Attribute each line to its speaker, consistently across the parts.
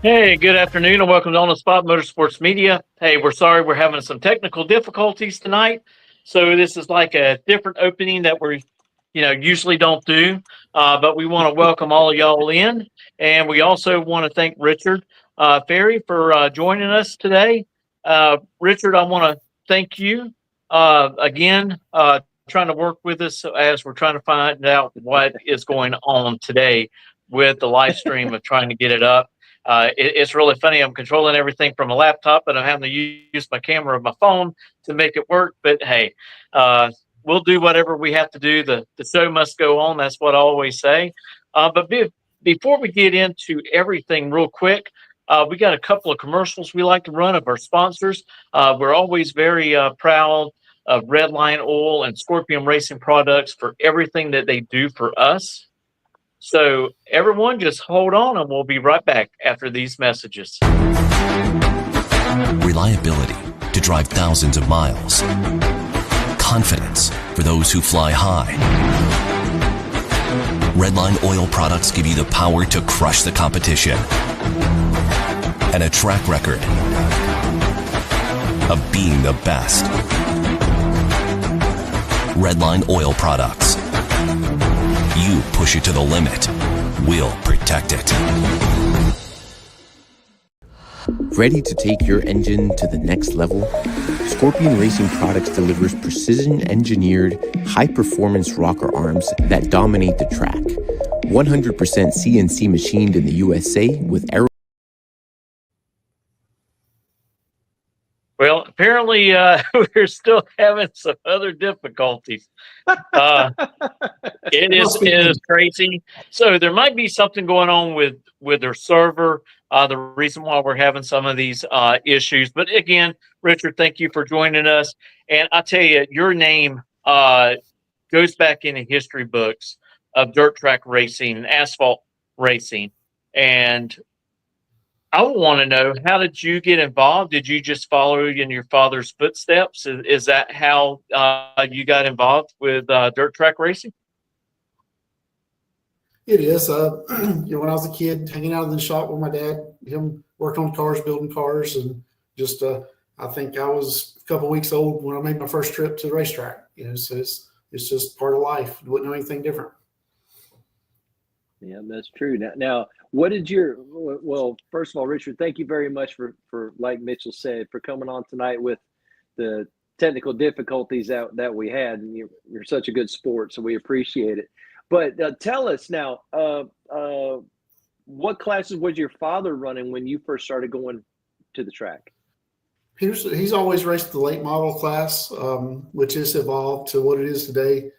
Speaker 1: Hey, good afternoon and welcome to On the Spot Motorsports Media. Hey, we're sorry we're having some technical difficulties tonight. So this is like a different opening that we, usually don't do. But we want to welcome all of y'all in. And we also want to thank Richard Ferry for joining us today. Richard, I want to thank you again, trying to work with us as we're trying to find out what is going on today with the live stream of trying to get it up. It's really funny. I'm controlling everything from a laptop, but I'm having to use my camera of my phone to make it work. But hey, we'll do whatever we have to do. The show must go on. That's what I always say. Before we get into everything real quick, we got a couple of commercials we like to run of our sponsors. We're always very proud of Redline Oil and Scorpion Racing Products for everything that they do for us. So everyone just hold on and we'll be right back after these messages.
Speaker 2: Reliability to drive thousands of miles. Confidence for those who fly high. Redline Oil products give you the power to crush the competition. And a track record of being the best. Redline Oil products. You push it to the limit, we'll protect it.
Speaker 3: Ready to take your engine to the next level? Scorpion Racing Products delivers precision-engineered, high-performance rocker arms that dominate the track. 100% CNC machined in the USA with aero.
Speaker 1: Well, apparently we're still having some other difficulties. It is crazy. So there might be something going on with their server. The reason why we're having some of these issues. But again, Richard, thank you for joining us. And I tell you, your name goes back in the history books of dirt track racing and asphalt racing. And I want to know, how did you get involved? Did you just follow in your father's footsteps? Is that how you got involved with dirt track racing?
Speaker 4: It is. When I was a kid, hanging out in the shop with my dad, him working on cars, building cars, and just I think I was a couple of weeks old when I made my first trip to the racetrack. So it's just part of life. Wouldn't know anything different.
Speaker 5: Yeah, that's true. Now, what did well, first of all, Richard, thank you very much for like Mitchell said, for coming on tonight with the technical difficulties that we had. And you're such a good sport, so we appreciate it. But tell us now, what classes was your father running when you first started going to the track?
Speaker 4: He's always raced the late model class, which has evolved to what it is today.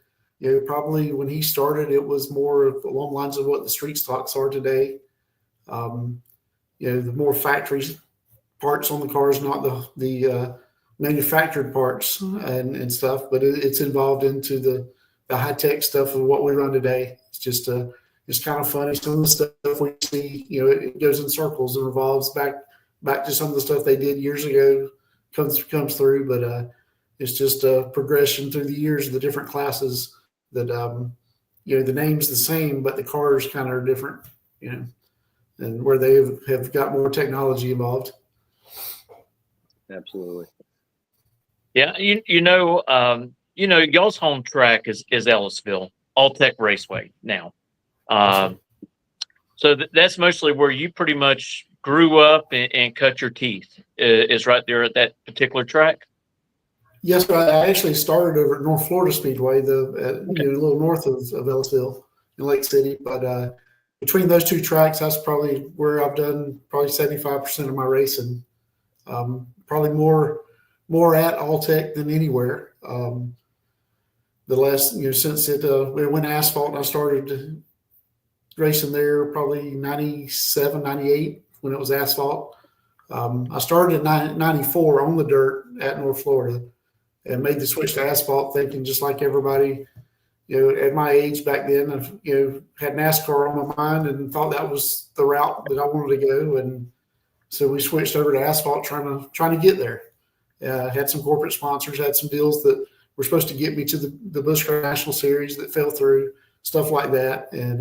Speaker 4: Probably when he started, it was more along the lines of what the street stocks are today. The more factory parts on the cars, not the manufactured parts and stuff, but it's involved into the high tech stuff of what we run today. It's just it's kind of funny. Some of the stuff we see, it goes in circles and revolves back to some of the stuff they did years ago comes through, but it's just a progression through the years of the different classes that the name's the same, but the cars kind of are different, and where they have got more technology involved.
Speaker 5: Absolutely.
Speaker 1: Yeah, y'all's home track is Ellisville, All Tech Raceway now. So that's mostly where you pretty much grew up and cut your teeth, is right there at that particular track?
Speaker 4: Yes, I actually started over at North Florida Speedway, a little north of Ellisville in Lake City. But between those two tracks, that's probably where I've done probably 75% of my racing. Probably more at All-Tech than anywhere. The last, since it went asphalt, and I started racing there probably 97, 98 when it was asphalt. I started in 94 on the dirt at North Florida and made the switch to asphalt, thinking just like everybody, at my age back then, had NASCAR on my mind and thought that was the route that I wanted to go. And so we switched over to asphalt, trying to get there. Had some corporate sponsors, had some deals that were supposed to get me to the Busch National Series that fell through, stuff like that. And,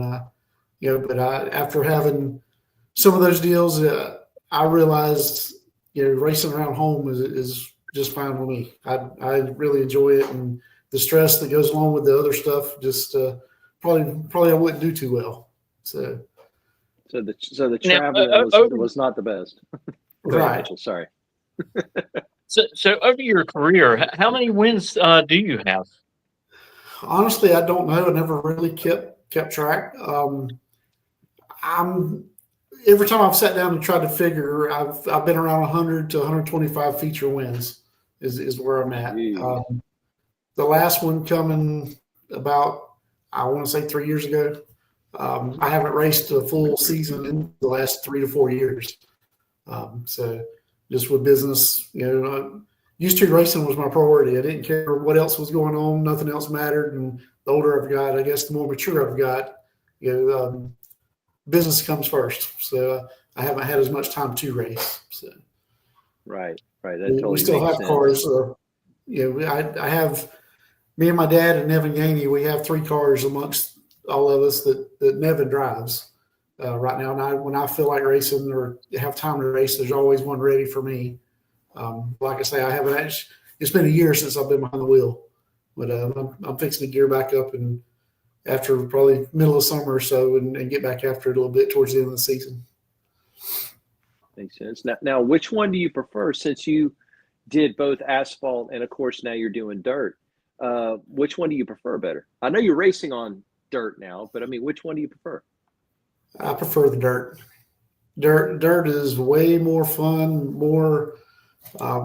Speaker 4: but after having some of those deals, I realized, racing around home is just fine with me. I really enjoy it, and the stress that goes along with the other stuff just probably I wouldn't do too well. So
Speaker 5: the
Speaker 1: Now,
Speaker 5: traveling was not the best. Go ahead,
Speaker 4: right.
Speaker 5: Mitchell, sorry.
Speaker 1: So over your career, how many wins do you have?
Speaker 4: Honestly, I don't know. I never really kept track. I'm every time I've sat down and tried to figure, I've been around 100 to 125 feature wins is where I'm at. The last one coming about, I want to say 3 years ago. I haven't raced a full season in the last 3 to 4 years. So just with business, used to racing was my priority. I didn't care what else was going on. Nothing else mattered. And the older I've got, I guess the more mature I've got, business comes first. So I haven't had as much time to race. So
Speaker 5: right. That totally
Speaker 4: we still
Speaker 5: makes
Speaker 4: have
Speaker 5: sense.
Speaker 4: cars. I have me and my dad and Nevin Gainey. We have 3 cars amongst all of us that Nevin drives right now. And when I feel like racing or have time to race, there's always one ready for me. Like I say, I haven't actually. It's been a year since I've been behind the wheel, but I'm fixing to gear back up and after probably middle of summer or so, and get back after it a little bit towards the end of the season.
Speaker 5: Makes sense. Now, which one do you prefer since you did both asphalt and, of course, now you're doing dirt? Which one do you prefer better? I know you're racing on dirt now, but I mean, which one do you prefer?
Speaker 4: I prefer the dirt. Dirt is way more fun, more. I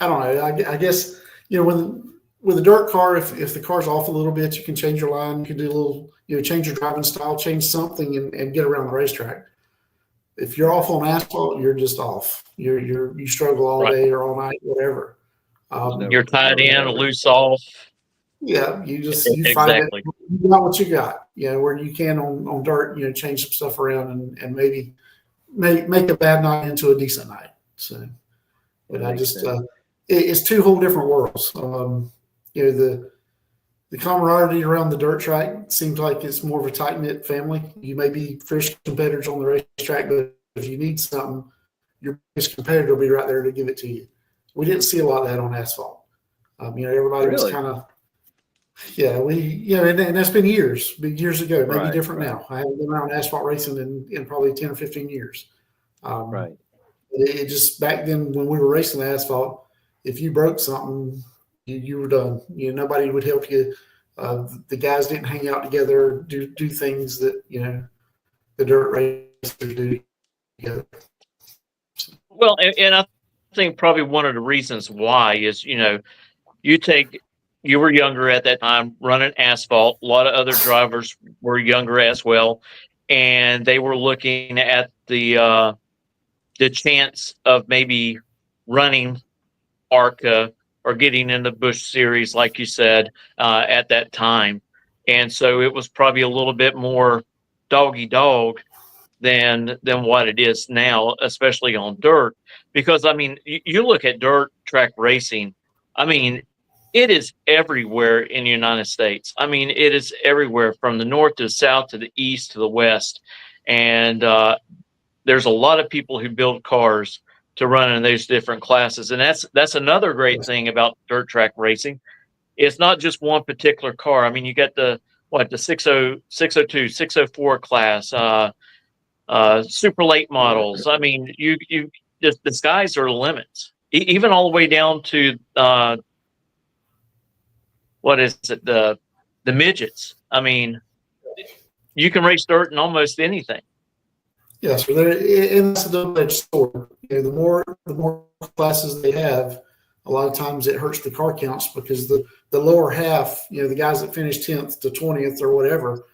Speaker 4: don't know. I guess with a dirt car, if the car's off a little bit, you can change your line. You can do a little, change your driving style, change something, and get around the racetrack. If you're off on asphalt, you're just off. You struggle all day or all night, whatever.
Speaker 1: You're tied in, loose off.
Speaker 4: Yeah, you
Speaker 1: Exactly.
Speaker 4: find it. You got what you got. Where you can on dirt, change some stuff around and maybe make a bad night into a decent night. So, but I just it's 2 whole different worlds. The camaraderie around the dirt track seems like it's more of a tight knit family. You may be fierce competitors on the racetrack, but if you need something, your biggest competitor will be right there to give it to you. We didn't see a lot of that on asphalt. Everybody was kind of, and that's been years ago, maybe different now. I haven't been around asphalt racing in probably 10 or 15 years. It just back then when we were racing the asphalt, if you broke something, you were done. Nobody would help you. The guys didn't hang out together, do things that the dirt racers do together.
Speaker 1: Well, and I think probably one of the reasons why is you were younger at that time running asphalt. A lot of other drivers were younger as well, and they were looking at the chance of maybe running ARCA or getting in the Busch Series, like you said, at that time. And so it was probably a little bit more dog than what it is now, especially on dirt. Because, I mean, you look at dirt track racing, I mean, it is everywhere in the United States. I mean, it is everywhere from the north to the south to the east to the west. And there's a lot of people who build cars to run in those different classes. And that's another great thing about dirt track racing. It's not just one particular car. I mean, you got the 60, 602, 604 class, super late models. I mean, the skies are the limits. Even all the way down to the midgets. I mean, you can race dirt in almost anything.
Speaker 4: Yes, and that's a double-edged sword. The more classes they have, a lot of times it hurts the car counts because the lower half, the guys that finish 10th to 20th or whatever,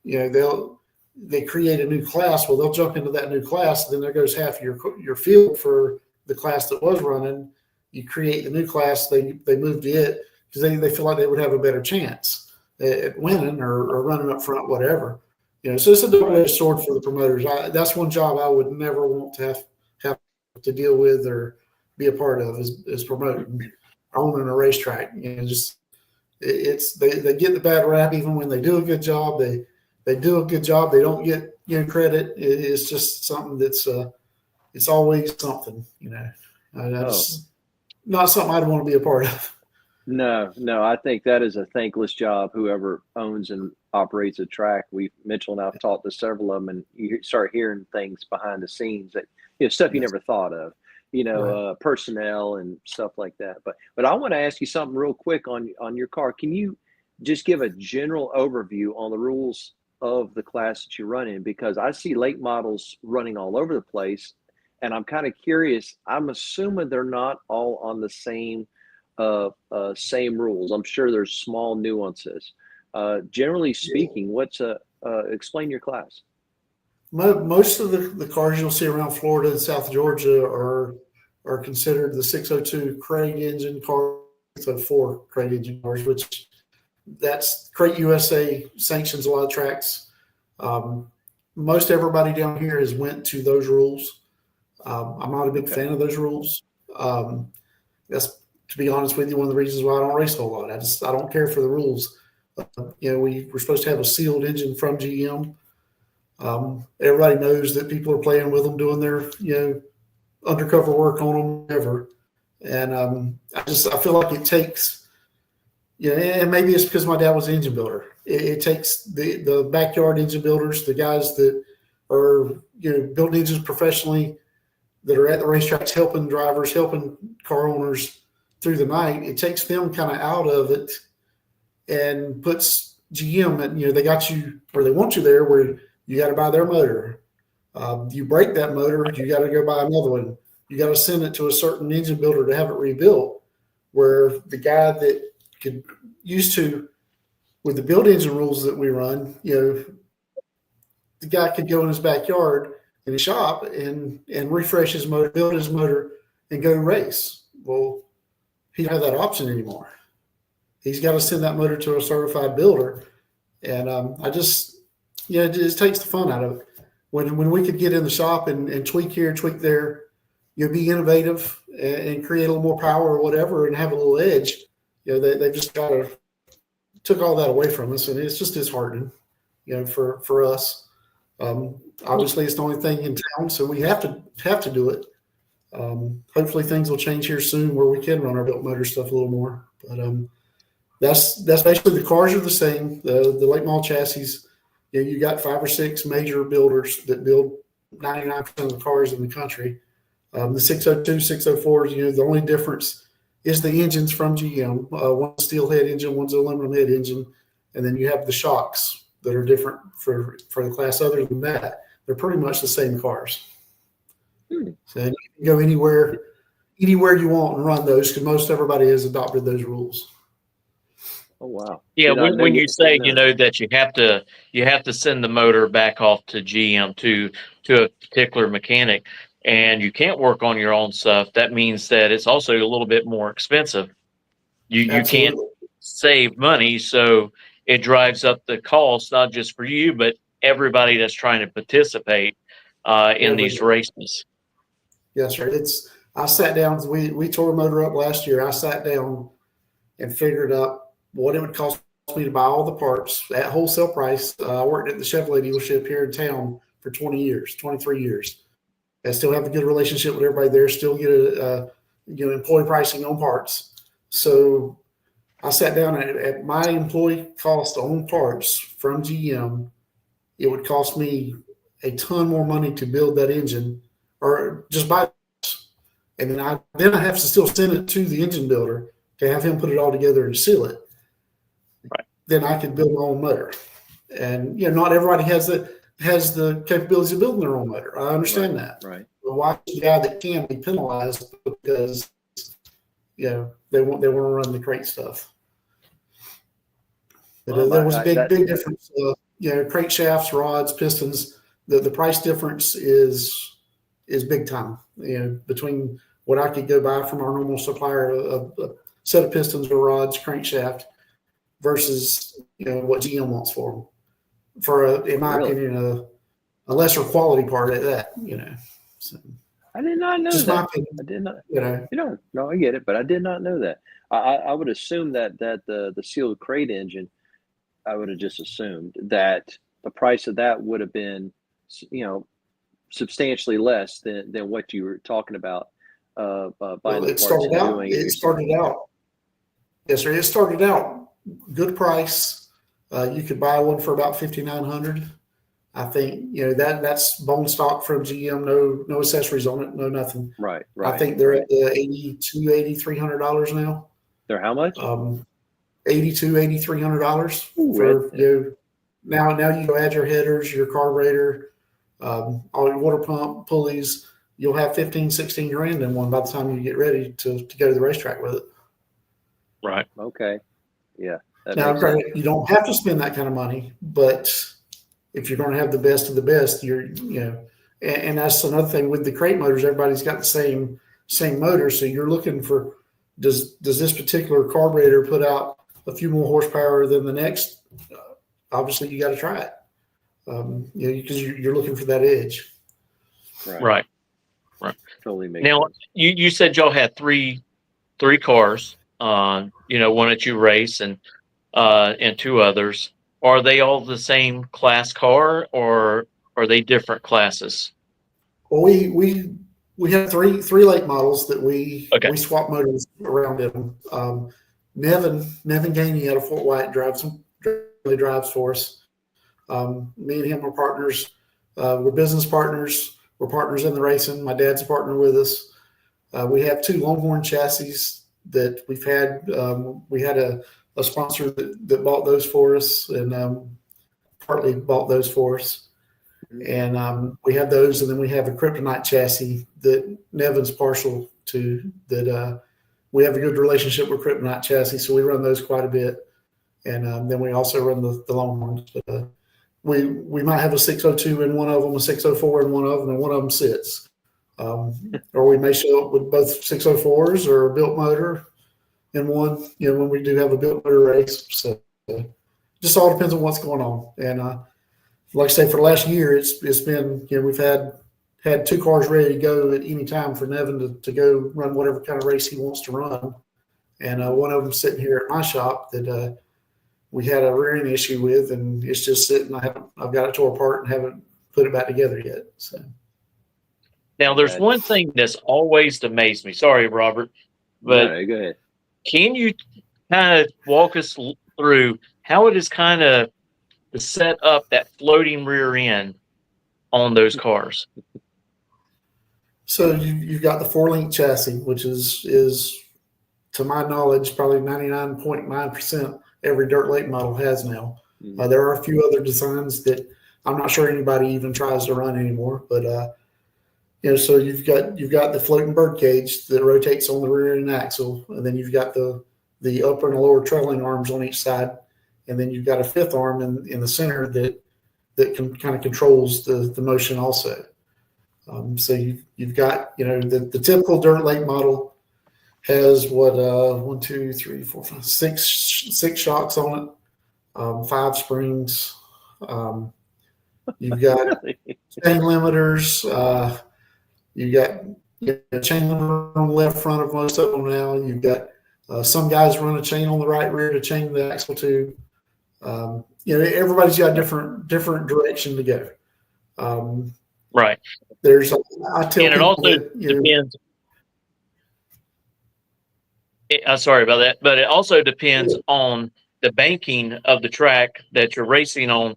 Speaker 4: they create a new class. Well, they'll jump into that new class, then there goes half of your field for the class that was running. You create the new class, they move to it because they feel like they would have a better chance at winning or running up front, whatever. So it's a double-edged sword for the promoters. That's one job I would never want to have to deal with or be a part of is promoting, owning a racetrack. They get the bad rap even when they do a good job. They do a good job. They don't get credit. It's just something that's it's always something, It's not something I'd want to be a part of.
Speaker 5: No, I think that is a thankless job. Whoever owns and operates a track, Mitchell and I've talked to several of them, and you start hearing things behind the scenes that stuff you never thought of,
Speaker 4: Right.
Speaker 5: personnel and stuff like that. But I want to ask you something real quick on your car. Can you just give a general overview on the rules of the class that you run in? Because I see late models running all over the place, and I'm kind of curious. I'm assuming they're not all on the same rules. I'm sure there's small nuances. Generally speaking, explain your class.
Speaker 4: Most of the cars you'll see around Florida and South Georgia are considered the 602 crate engine cars, 604 crate engine cars, which that's Crate USA sanctions a lot of tracks. Most everybody down here has went to those rules. I'm not a big fan of those rules. That's, to be honest with you, one of the reasons why I don't race a whole lot. I don't care for the rules. We're supposed to have a sealed engine from GM. Everybody knows that people are playing with them, doing their undercover work on them, whatever. And I feel like it takes, and maybe it's because my dad was an engine builder. It takes the backyard engine builders, the guys that are building engines professionally, that are at the racetracks, helping drivers, helping car owners through the night. It takes them kind of out of it and puts GM at, they got you, or they want you there, where you got to buy their motor. You break that motor, you got to go buy another one. You got to send it to a certain engine builder to have it rebuilt, where the guy that could used to, with the build engine rules that we run, the guy could go in his backyard in his shop and refresh his motor, build his motor, and go race. Well, he don't have that option anymore. He's got to send that motor to a certified builder. And it just takes the fun out of it. When we could get in the shop and tweak here, tweak there, be innovative and create a little more power or whatever and have a little edge, they just took all that away from us. And it's just disheartening, for us. Obviously, it's the only thing in town, so we have to do it. Hopefully things will change here soon where we can run our built motor stuff a little more. But that's basically, the cars are the same. The late model chassis, you got 5 or 6 major builders that build 99% of the cars in the country. The 602, 604s, the only difference is the engines from GM. One's a steel head engine, one's an aluminum head engine, and then you have the shocks that are different for the class. Other than that, they're pretty much the same cars. So you can go anywhere you want and run those, because most everybody has adopted those rules.
Speaker 5: Oh wow!
Speaker 1: Yeah, when you say that you have to send the motor back off to GM to a particular mechanic, and you can't work on your own stuff, that means that it's also a little bit more expensive. You can't save money, so it drives up the cost, not just for you, but everybody that's trying to participate in these races.
Speaker 4: Yes, sir. I sat down. We tore a motor up last year. I sat down and figured out what it would cost me to buy all the parts at wholesale price. I worked at the Chevrolet dealership here in town for 23 years. I still have a good relationship with everybody there. Still get employee pricing on parts. So I sat down at my employee cost on parts from GM. It would cost me a ton more money to build that engine, or just buy it. And then I have to still send it to the engine builder to have him put it all together and seal it.
Speaker 1: Right.
Speaker 4: Then I could build my own motor. And not everybody has the capabilities of building their own motor. I understand that.
Speaker 5: Right.
Speaker 4: But why should the guy that can be penalized because they want to run the crate stuff? But there was a big difference. Crate shafts, rods, pistons. The price difference is big time. Between what I could go buy from our normal supplier, a set of pistons or rods, crankshaft, versus what GM wants for them. For in my opinion, a lesser quality part at that. So,
Speaker 5: I did not know
Speaker 4: just
Speaker 5: that.
Speaker 4: my opinion.
Speaker 5: I did not. No, I get it, but I did not know that. I would assume that the sealed crate engine, I would have just assumed that the price of that would have been substantially less than what you were talking about buying
Speaker 4: Well,
Speaker 5: the
Speaker 4: it
Speaker 5: parts
Speaker 4: started
Speaker 5: and
Speaker 4: out.
Speaker 5: doing it
Speaker 4: It
Speaker 5: yourself.
Speaker 4: started out. Yes, sir. It started out good price. You could buy one for about $5,900. I think that's bone stock from GM. No accessories on it. No nothing.
Speaker 5: Right.
Speaker 4: I think they're at the $8,300 now.
Speaker 5: They're how much?
Speaker 4: $8,300 for Now you add your headers, your carburetor, all your water pump, pulleys. You'll have 15, 16 grand in one by the time you get ready to go to the racetrack with it.
Speaker 1: Right.
Speaker 5: Okay. Yeah.
Speaker 4: Now, granted, you don't have to spend that kind of money, but if you're going to have the best of the best, and that's another thing with the crate motors. Everybody's got the same motor, so you're looking for does this particular carburetor put out a few more horsepower than the next? Obviously, you got to try it, because you're looking for that edge.
Speaker 1: Right.
Speaker 5: Totally makes
Speaker 1: Now,
Speaker 5: sense.
Speaker 1: you said y'all had three cars, one that you race and two others. Are they all the same class car, or are they different classes?
Speaker 4: Well, we have three late models that we swap motors around in. Nevin Gainey out of Fort White drives for us. Me and him are partners. We're business partners. We're partners in the racing. My dad's a partner with us. We have two Longhorn chassis that we've had. We had a sponsor that bought those for us and partly bought those for us. And we have those, and then we have a Kryptonite chassis that Nevin's partial to. That we have a good relationship with Kryptonite chassis, so we run those quite a bit. And then we also run the Longhorns. But we might have a 602 in one of them, a 604 in one of them, and one of them sits. Or we may show up with both 604s or a built motor in one, when we do have a built motor race. So just all depends on what's going on. And like I say, for the last year, it's been, we've had two cars ready to go at any time for Nevin to go run whatever kind of race he wants to run. And one of them sitting here at my shop that we had a rear end issue with, and it's just sitting. I've got it tore apart and haven't put it back together yet. So
Speaker 1: now, there's one thing that's always amazed me. Sorry, Robert, but
Speaker 5: go ahead.
Speaker 1: Can you kind of walk us through how it is kind of to set up that floating rear end on those cars?
Speaker 4: So you've got the 4-link chassis, which is to my knowledge probably 99.9% every dirt late model has now.
Speaker 5: Mm-hmm.
Speaker 4: There are a few other designs that I'm not sure anybody even tries to run anymore, but so you've got the floating bird cage that rotates on the rear end axle, and then you've got the upper and lower trailing arms on each side, and then you've got a fifth arm in the center that can kind of controls the motion also. So you've got the typical dirt late model has 1, 2, 3, 4, 5, 6 shocks on it, 5 springs. You've got chain limiters. You got chain limiter on the left front of most of them now. You've got some guys run a chain on the right rear to chain the axle to. Everybody's got different direction to go.
Speaker 1: Right.
Speaker 4: I tell
Speaker 1: and it
Speaker 4: people
Speaker 1: also depends. Sorry about that, but it also depends on the banking of the track that you're racing on,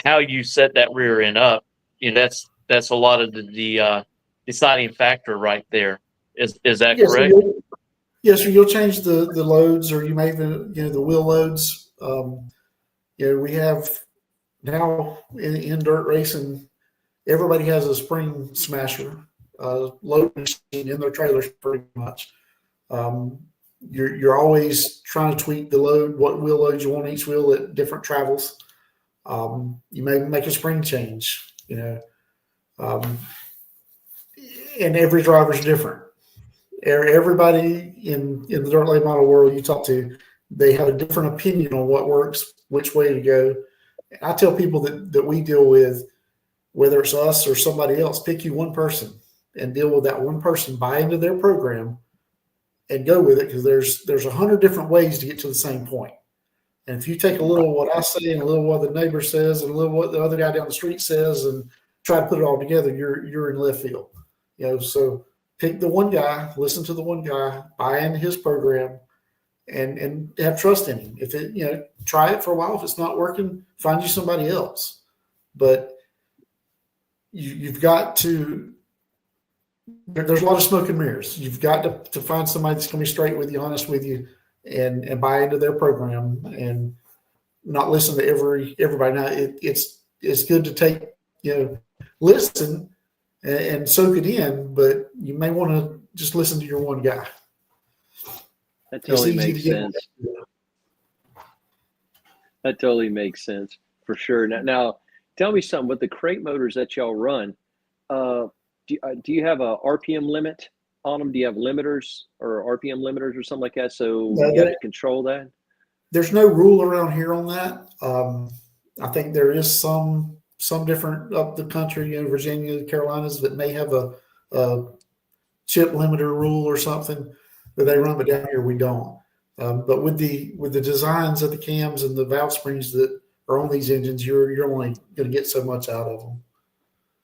Speaker 1: how you set that rear end up. That's a lot of the deciding factor right there. Is that correct?
Speaker 4: Yes, sir. You'll change the loads, or you may even the wheel loads. We have now in dirt racing, everybody has a spring smasher load machine in their trailers pretty much. You're always trying to tweak the load, what wheel loads you want each wheel at different travels. You may make a spring change, and every driver's different. Everybody in the dirt late model world you talk to, they have a different opinion on what works, which way to go. I tell people that we deal with, whether it's us or somebody else, pick you one person and deal with that one person, buy into their program and go with it, because there's 100 different ways to get to the same point. And if you take a little what I say and a little what the neighbor says and a little what the other guy down the street says and try to put it all together, you're in left field. So pick the one guy, listen to the one guy, buy into his program, and have trust in him. If it, try it for a while. If it's not working, find you somebody else. But you've got to. There's a lot of smoke and mirrors. You've got to find somebody that's going to be straight with you, honest with you, and buy into their program and not listen to everybody. Now it's good to take listen and soak it in, but you may want to just listen to your one guy.
Speaker 5: That totally makes sense. That totally makes sense for sure. Now, tell me something with the crate motors that y'all run. Do you have a RPM limit on them? Do you have limiters or RPM limiters or something like that? So you have to control that. There's
Speaker 4: no rule around here on that. I think there is some different up the country, Virginia, Carolinas, that may have a chip limiter rule or something that they run, but down here we don't. But with the designs of the cams and the valve springs that are on these engines, you're only going to get so much out of them.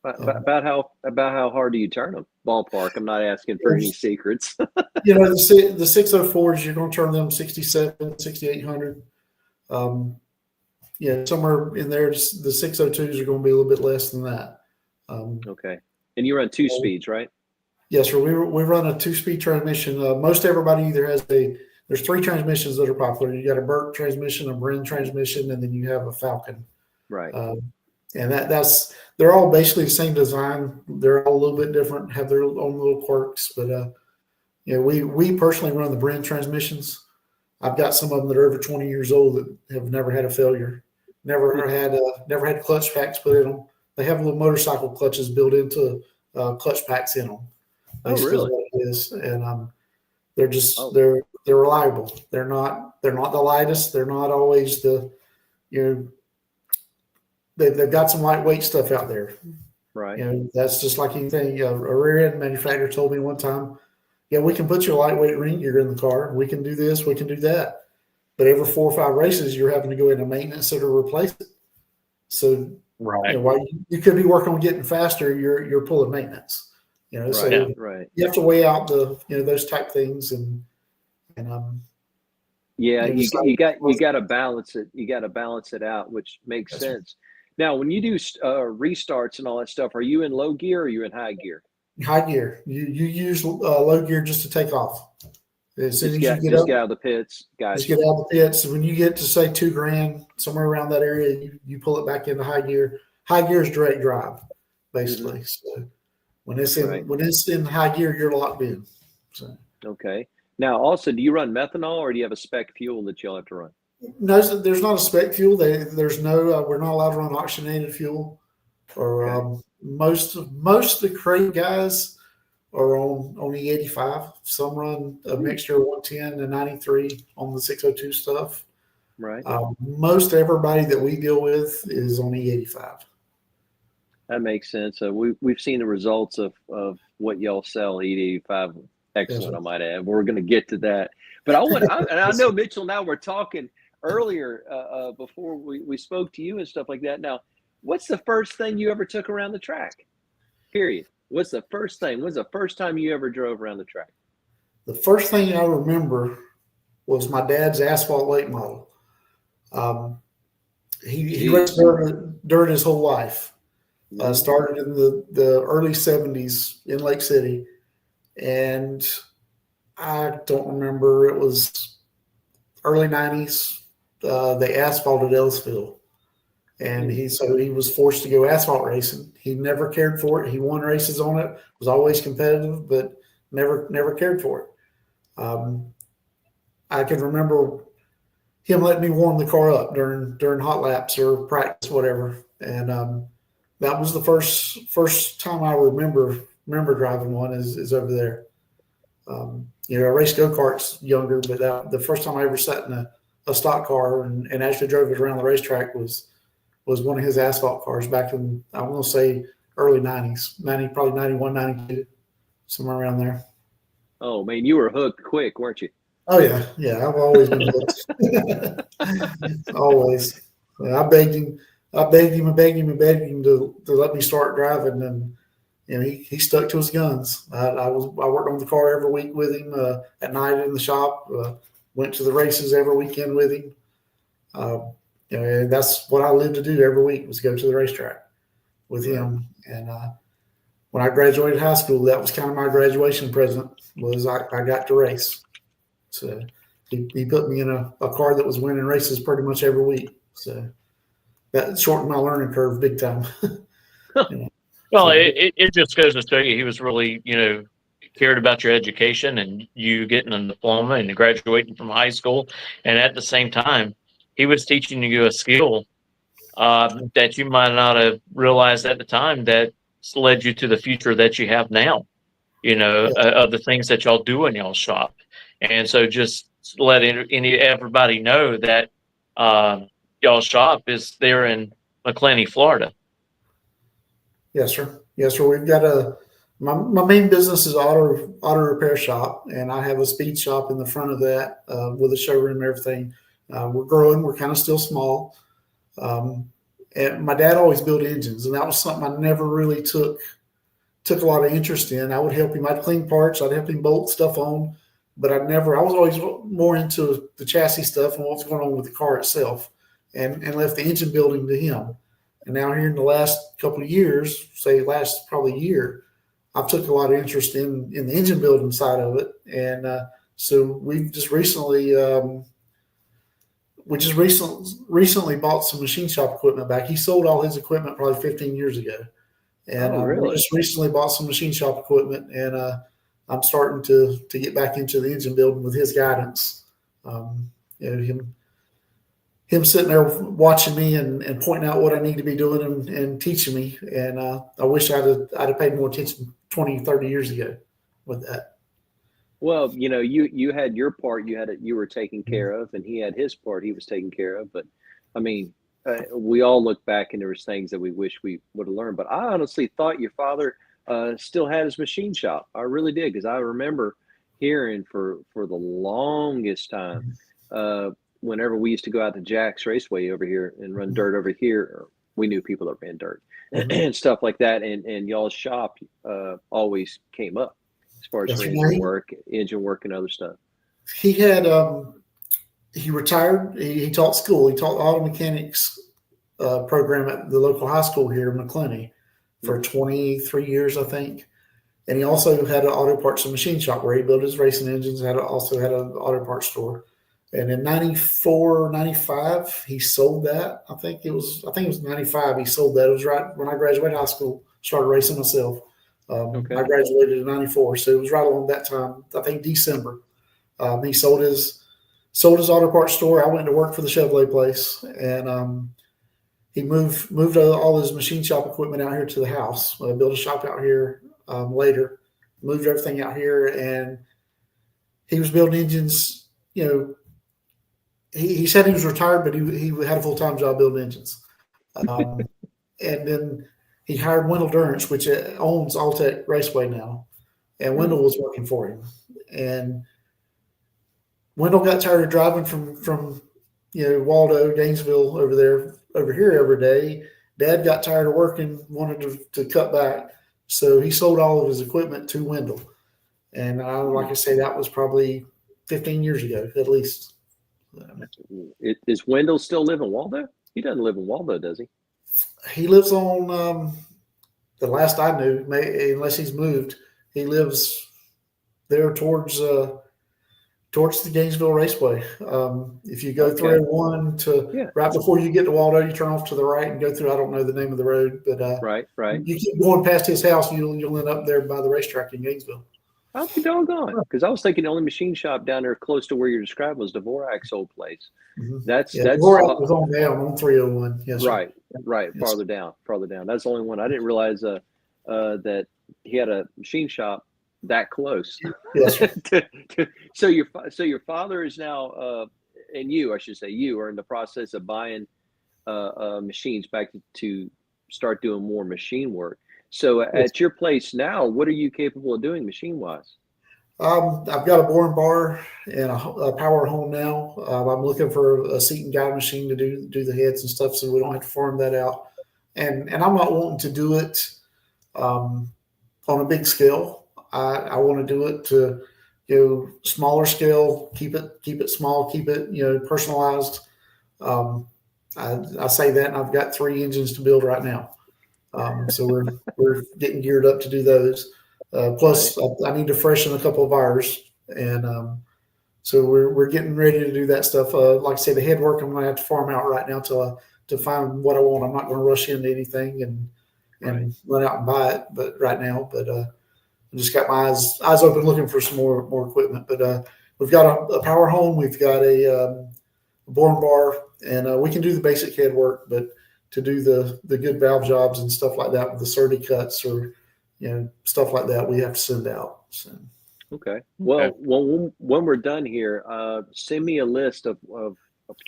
Speaker 5: About how hard do you turn them? Ballpark. I'm not asking for any secrets.
Speaker 4: The 604s, you're going to turn them 67, 6800. Somewhere in there, the 602s are going to be a little bit less than that.
Speaker 5: Okay. And you run 2 speeds, right?
Speaker 4: Yes, sir. We run a 2-speed transmission. Most everybody either has there's 3 transmissions that are popular. You got a Burke transmission, a Brin transmission, and then you have a Falcon.
Speaker 5: Right.
Speaker 4: And they're all basically the same design. They're all a little bit different, have their own little quirks. But we personally run the Brin transmissions. I've got some of them that are over 20 years old that have never had a failure, never had clutch packs put in them. They have little motorcycle clutches built into clutch packs in them.
Speaker 5: Oh, really?
Speaker 4: What it is. And they're just they're reliable. They're not the lightest. They're not always the They've got some lightweight stuff out there.
Speaker 5: Right.
Speaker 4: That's just like anything. A rear end manufacturer told me one time, we can put your lightweight ring gear in the car. We can do this. We can do that. But every 4 or 5 races, you're having to go into maintenance or to replace it. So while you could be working on getting faster, you're pulling maintenance. So
Speaker 5: right.
Speaker 4: You have to weigh out those type things and
Speaker 5: you got to balance it. You got to balance it out, which makes sense. Now, when you do restarts and all that stuff, are you in low gear or are you in high gear?
Speaker 4: High gear. You use low gear just to take off. As soon as you get
Speaker 5: out of the pits.
Speaker 4: Just get out of the pits. When you get to say $2,000, somewhere around that area, you pull it back into high gear. High gear is direct drive, basically. Mm-hmm. So when it's in high gear, you're locked in. So
Speaker 5: okay. Now, also, do you run methanol or do you have a spec fuel that you'll have to run?
Speaker 4: No, there's not a spec fuel. There's no. We're not allowed to run oxygenated fuel. Or most of the crate guys are on E85. Some run a mixture of 110 and 93 on the 602 stuff.
Speaker 5: Right.
Speaker 4: Most everybody that we deal with is on E85.
Speaker 5: That makes sense. We've seen the results of what y'all sell E85. Excellent, yes, I might add. We're going to get to that. But I know, Mitchell, now we're talking earlier before we spoke to you and stuff like that. Now, what's the first thing you ever took around the track? Period. What's the first thing? When's the first time you ever drove around the track?
Speaker 4: The first thing I remember was my dad's asphalt late model. He raced dirt his whole life. Started in the early 70s in Lake City. And I don't remember, it was early 90s. They asphalted Ellisville. And he was forced to go asphalt racing. He never cared for it. He won races on it, was always competitive, but never cared for it. I can remember him letting me warm the car up during hot laps or practice, whatever. And that was the first time I remember driving one is over there. I raced go-karts younger, but the first time I ever sat in a stock car and actually drove it around the racetrack was one of his asphalt cars back in, I want to say, early 90s, probably 91, 92, somewhere around there.
Speaker 5: Oh, man, you were hooked quick, weren't you?
Speaker 4: Oh yeah, yeah. I've always been hooked. Always. Yeah, I begged him and begged him and begged him to let me start driving, and he stuck to his guns. I worked on the car every week with him at night in the shop. Went to the races every weekend with him. And that's what I lived to do every week was go to the racetrack with him. And when I graduated high school, that was kind of my graduation present. Was I got to race. So he put me in a car that was winning races pretty much every week. So that shortened my learning curve big time.
Speaker 1: Well, it just goes to show you he was really, cared about your education and you getting a diploma and graduating from high school. And at the same time, he was teaching you a skill that you might not have realized at the time that led you to the future that you have now, of the things that y'all do in y'all's shop. And so just let everybody know that y'all's shop is there in Macclenny, Florida.
Speaker 4: Yes, sir. Yes, sir. We've got my main business is auto repair shop, and I have a speed shop in the front of that with a showroom and everything. We're growing. We're kind of still small. And my dad always built engines, and that was something I never really took a lot of interest in. I would help him. I'd clean parts. I'd help him bolt stuff on, but I was always more into the chassis stuff and what's going on with the car itself, and left the engine building to him. And now here in the last couple of years, say last probably year, I've took a lot of interest in the engine building side of it. And so we've just recently recently bought some machine shop equipment back. He sold all his equipment probably 15 years ago. And
Speaker 5: really?
Speaker 4: we just recently bought some machine shop equipment, and I'm starting to get back into the engine building with his guidance. Him sitting there watching me and pointing out what I need to be doing and teaching me. And I wish I'd have paid more attention 20, 30 years ago with that.
Speaker 5: Well, you had your part you were taking care of, and he had his part he was taking care of. But I mean, we all look back and there was things that we wish we would have learned. But I honestly thought your father still had his machine shop. I really did, because I remember hearing for the longest time, whenever we used to go out to Jack's Raceway over here and run dirt over here, or we knew people that ran dirt and stuff like that, and y'all's shop always came up as far as engine work and other stuff.
Speaker 4: He had he retired. He taught school. He taught the auto mechanics program at the local high school here in Macclenny for 23 years, I think. And he also had an auto parts and machine shop where he built his racing engines. Also had an auto parts store. And in 94, 95, he sold that. I think it was 95. He sold that. It was right when I graduated high school, started racing myself. I graduated in 94. So it was right along that time, I think December. He sold his auto parts store. I went to work for the Chevrolet place, and he moved all his machine shop equipment out here to the house. Built a shop out here later, moved everything out here, and he was building engines. He said he was retired, but he had a full-time job building engines. And then he hired Wendell Durrance, which owns Alltech Raceway now, and Wendell was working for him. And Wendell got tired of driving from Waldo, Gainesville over here every day. Dad got tired of working, wanted to cut back, so he sold all of his equipment to Wendell. And like I say, that was probably 15 years ago at least.
Speaker 5: Is Wendell still live in Waldo? He doesn't live in Waldo, does he?
Speaker 4: He lives on the last I knew, unless he's moved. He lives there towards the Gainesville Raceway. If you go 301 right before you get to Waldo, you turn off to the right and go through. I don't know the name of the road, but
Speaker 5: right.
Speaker 4: You keep going past his house, you'll end up there by the racetrack in Gainesville.
Speaker 5: I'll be doggone, because I was thinking the only machine shop down there close to where you're describing was Dvorak's old place. That's
Speaker 4: Dvorak was on down on 301. Yes,
Speaker 5: right,
Speaker 4: sir.
Speaker 5: right, yes. Farther down. That's the only one. I didn't realize that he had a machine shop that close.
Speaker 4: Yes.
Speaker 5: So your father is now, and you are in the process of buying machines back to start doing more machine work. So at your place now, what are you capable of doing machine-wise?
Speaker 4: I've got a boring bar and a power home now. I'm looking for a seat and guide machine to do the heads and stuff, so we don't have to farm that out. And I'm not wanting to do it on a big scale. I want to do it to smaller scale. Keep it small. Keep it personalized. I say that, and I've got 3 engines to build right now. So we're getting geared up to do those. Plus, I need to freshen a couple of ours, and so we're getting ready to do that stuff. Like I say, the head work I'm going to have to farm out right now to find what I want. I'm not going to rush into anything and run out and buy it, but right now. But I just got my eyes open, looking for some more equipment. But we've got a power home, we've got a boring bar, and we can do the basic head work, but to do the good valve jobs and stuff like that with the SERDI cuts or stuff like that, we have to send out. So.
Speaker 5: Okay. Well, when we're done here, send me a list of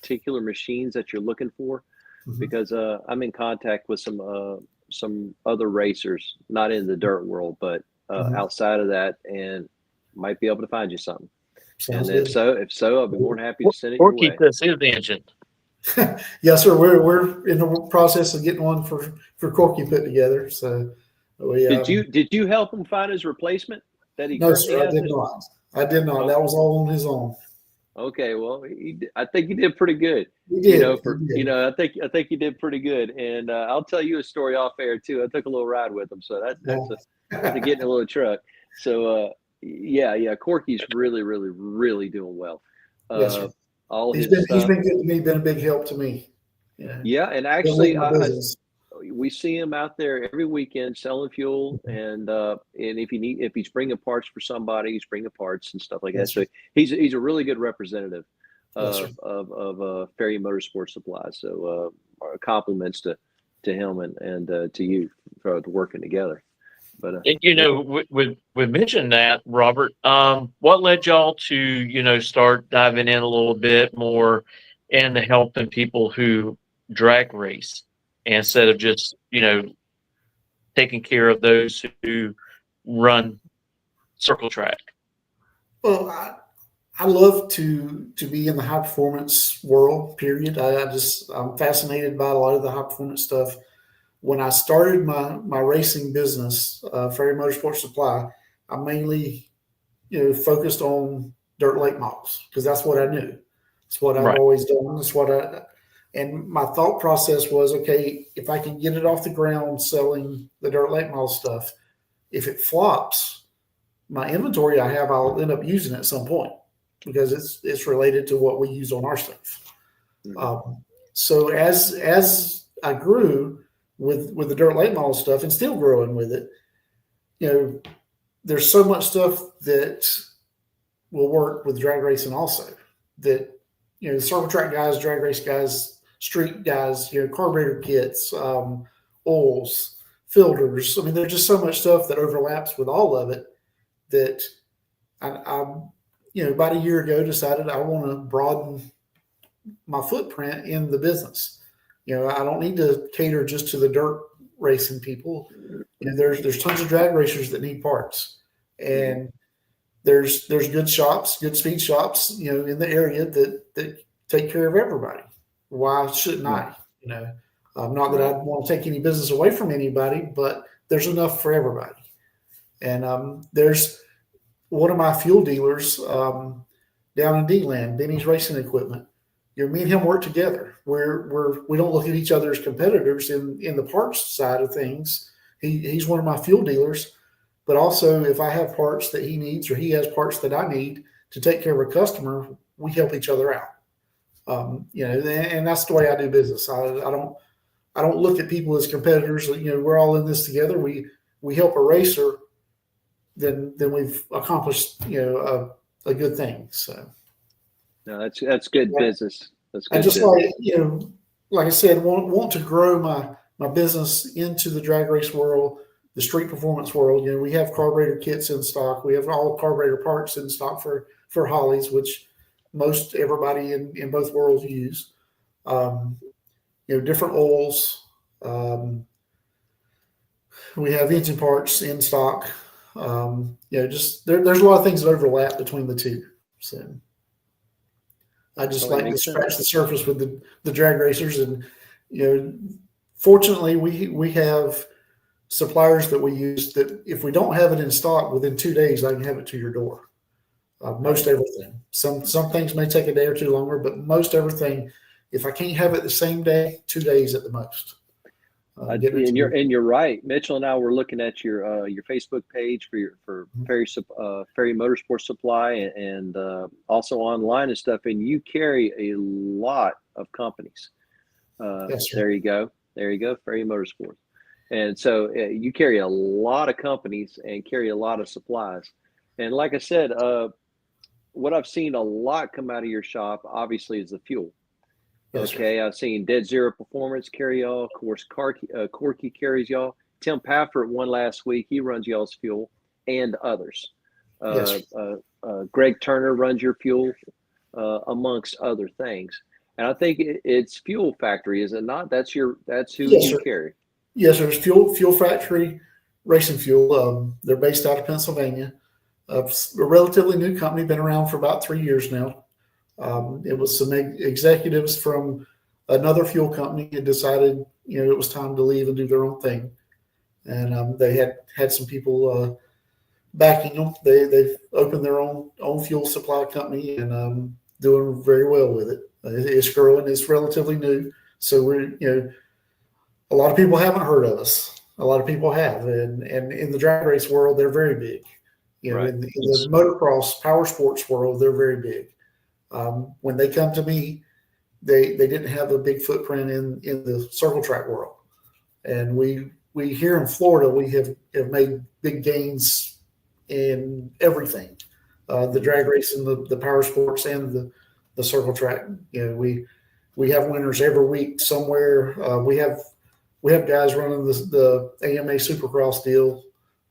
Speaker 5: particular machines that you're looking for, because I'm in contact with some other racers, not in the dirt world, but outside of that, and might be able to find you something.
Speaker 4: Sounds
Speaker 5: and
Speaker 4: good.
Speaker 5: if so, I'll be more than happy to send it your way.
Speaker 1: This is the engine.
Speaker 4: Yes, sir. We're in the process of getting one for Corky put together. So
Speaker 5: did you help him find his replacement that he?
Speaker 4: No, sir. I did not.
Speaker 5: Oh.
Speaker 4: That was all on his own.
Speaker 5: Okay, well, I think he did pretty good.
Speaker 4: He did.
Speaker 5: I think he did pretty good, and I'll tell you a story off air too. I took a little ride with him, so that's a getting a little truck. So yeah, Corky's really, really, really doing well.
Speaker 4: Yes, sir.
Speaker 5: He's been
Speaker 4: good to me. Been a big help to me.
Speaker 5: Yeah, and actually, we see him out there every weekend selling fuel, and if he's bringing parts for somebody, he's bringing parts and stuff like that. So he's a really good representative of Ferry Motorsports Supply. So our compliments to him and to you for working together. But
Speaker 1: we mentioned that, Robert. What led y'all to start diving in a little bit more into helping people who drag race instead of just taking care of those who run circle track?
Speaker 4: Well, I love to be in the high performance world. Period. I'm fascinated by a lot of the high performance stuff. When I started my racing business, Ferry Motorsports Supply, I mainly, focused on dirt late models because that's what I knew. It's what I've always done. It's and my thought process was, okay, if I can get it off the ground selling the dirt late model stuff, if it flops, my inventory I have, I'll end up using it at some point because it's related to what we use on our stuff. So as I grew with the dirt late model stuff and still growing with it, there's so much stuff that will work with drag racing also that, the circle track guys, drag race guys, street guys, carburetor kits, oils, filters. I mean, there's just so much stuff that overlaps with all of it that I about a year ago decided I want to broaden my footprint in the business. I don't need to cater just to the dirt racing people. There's tons of drag racers that need parts, and there's good shops, good speed shops, in the area that take care of everybody. Why shouldn't I? Not that I want to take any business away from anybody, but there's enough for everybody. And there's one of my fuel dealers down in D-Land, Benny's Racing Equipment. Me and him work together. We don't look at each other as competitors in the parts side of things. He's one of my fuel dealers, but also if I have parts that he needs or he has parts that I need to take care of a customer, we help each other out. And that's the way I do business. I don't look at people as competitors. We're all in this together. We help a racer, then we've accomplished a good thing. So.
Speaker 5: No, that's good business. That's good.
Speaker 4: I just like I said, want to grow my business into the drag race world, the street performance world. We have carburetor kits in stock. We have all carburetor parts in stock for Hollies, which most everybody in both worlds use. Different oils. We have engine parts in stock. Just there's a lot of things that overlap between the two. So I just
Speaker 5: Totally
Speaker 4: like to
Speaker 5: makes
Speaker 4: scratch
Speaker 5: sense.
Speaker 4: the surface with the drag racers, and fortunately we have suppliers that we use that if we don't have it in stock within 2 days, I can have it to your door. Most everything. Some things may take a day or two longer, but most everything, if I can't have it the same day, 2 days at the most.
Speaker 5: And you're right. Mitchell and I were looking at your Facebook page for Ferry Motorsports Supply and also online and stuff. And you carry a lot of companies.
Speaker 4: Yes, sir.
Speaker 5: There you go, Ferry Motorsports. And so you carry a lot of companies and carry a lot of supplies. And like I said, what I've seen a lot come out of your shop, obviously, is the fuel.
Speaker 4: Yes,
Speaker 5: Okay, I've seen Dead Zero Performance carry y'all. Of course, Corky carries y'all. Tim Pafford won last week. He runs y'all's fuel and others.
Speaker 4: Yes.
Speaker 5: Greg Turner runs your fuel, amongst other things. And I think it's Fuel Factory, is it not? That's who
Speaker 4: Yes,
Speaker 5: you
Speaker 4: sir.
Speaker 5: carry.
Speaker 4: Yes, there's Fuel Factory Racing Fuel. They're based out of Pennsylvania. A relatively new company, been around for about 3 years now. It was some executives from another fuel company had decided, it was time to leave and do their own thing. And they had some people backing them. They've opened their own fuel supply company and doing very well with it. It's growing. It's relatively new. So we're, a lot of people haven't heard of us. A lot of people have. And in the drag race world, they're very big.
Speaker 5: Right.
Speaker 4: In the motocross power sports world, they're very big. When they come to me, they didn't have a big footprint in the circle track world. And we here in Florida, we have made big gains in everything. The drag race and the power sports and the circle track. We have winners every week somewhere. We have guys running the AMA Supercross deal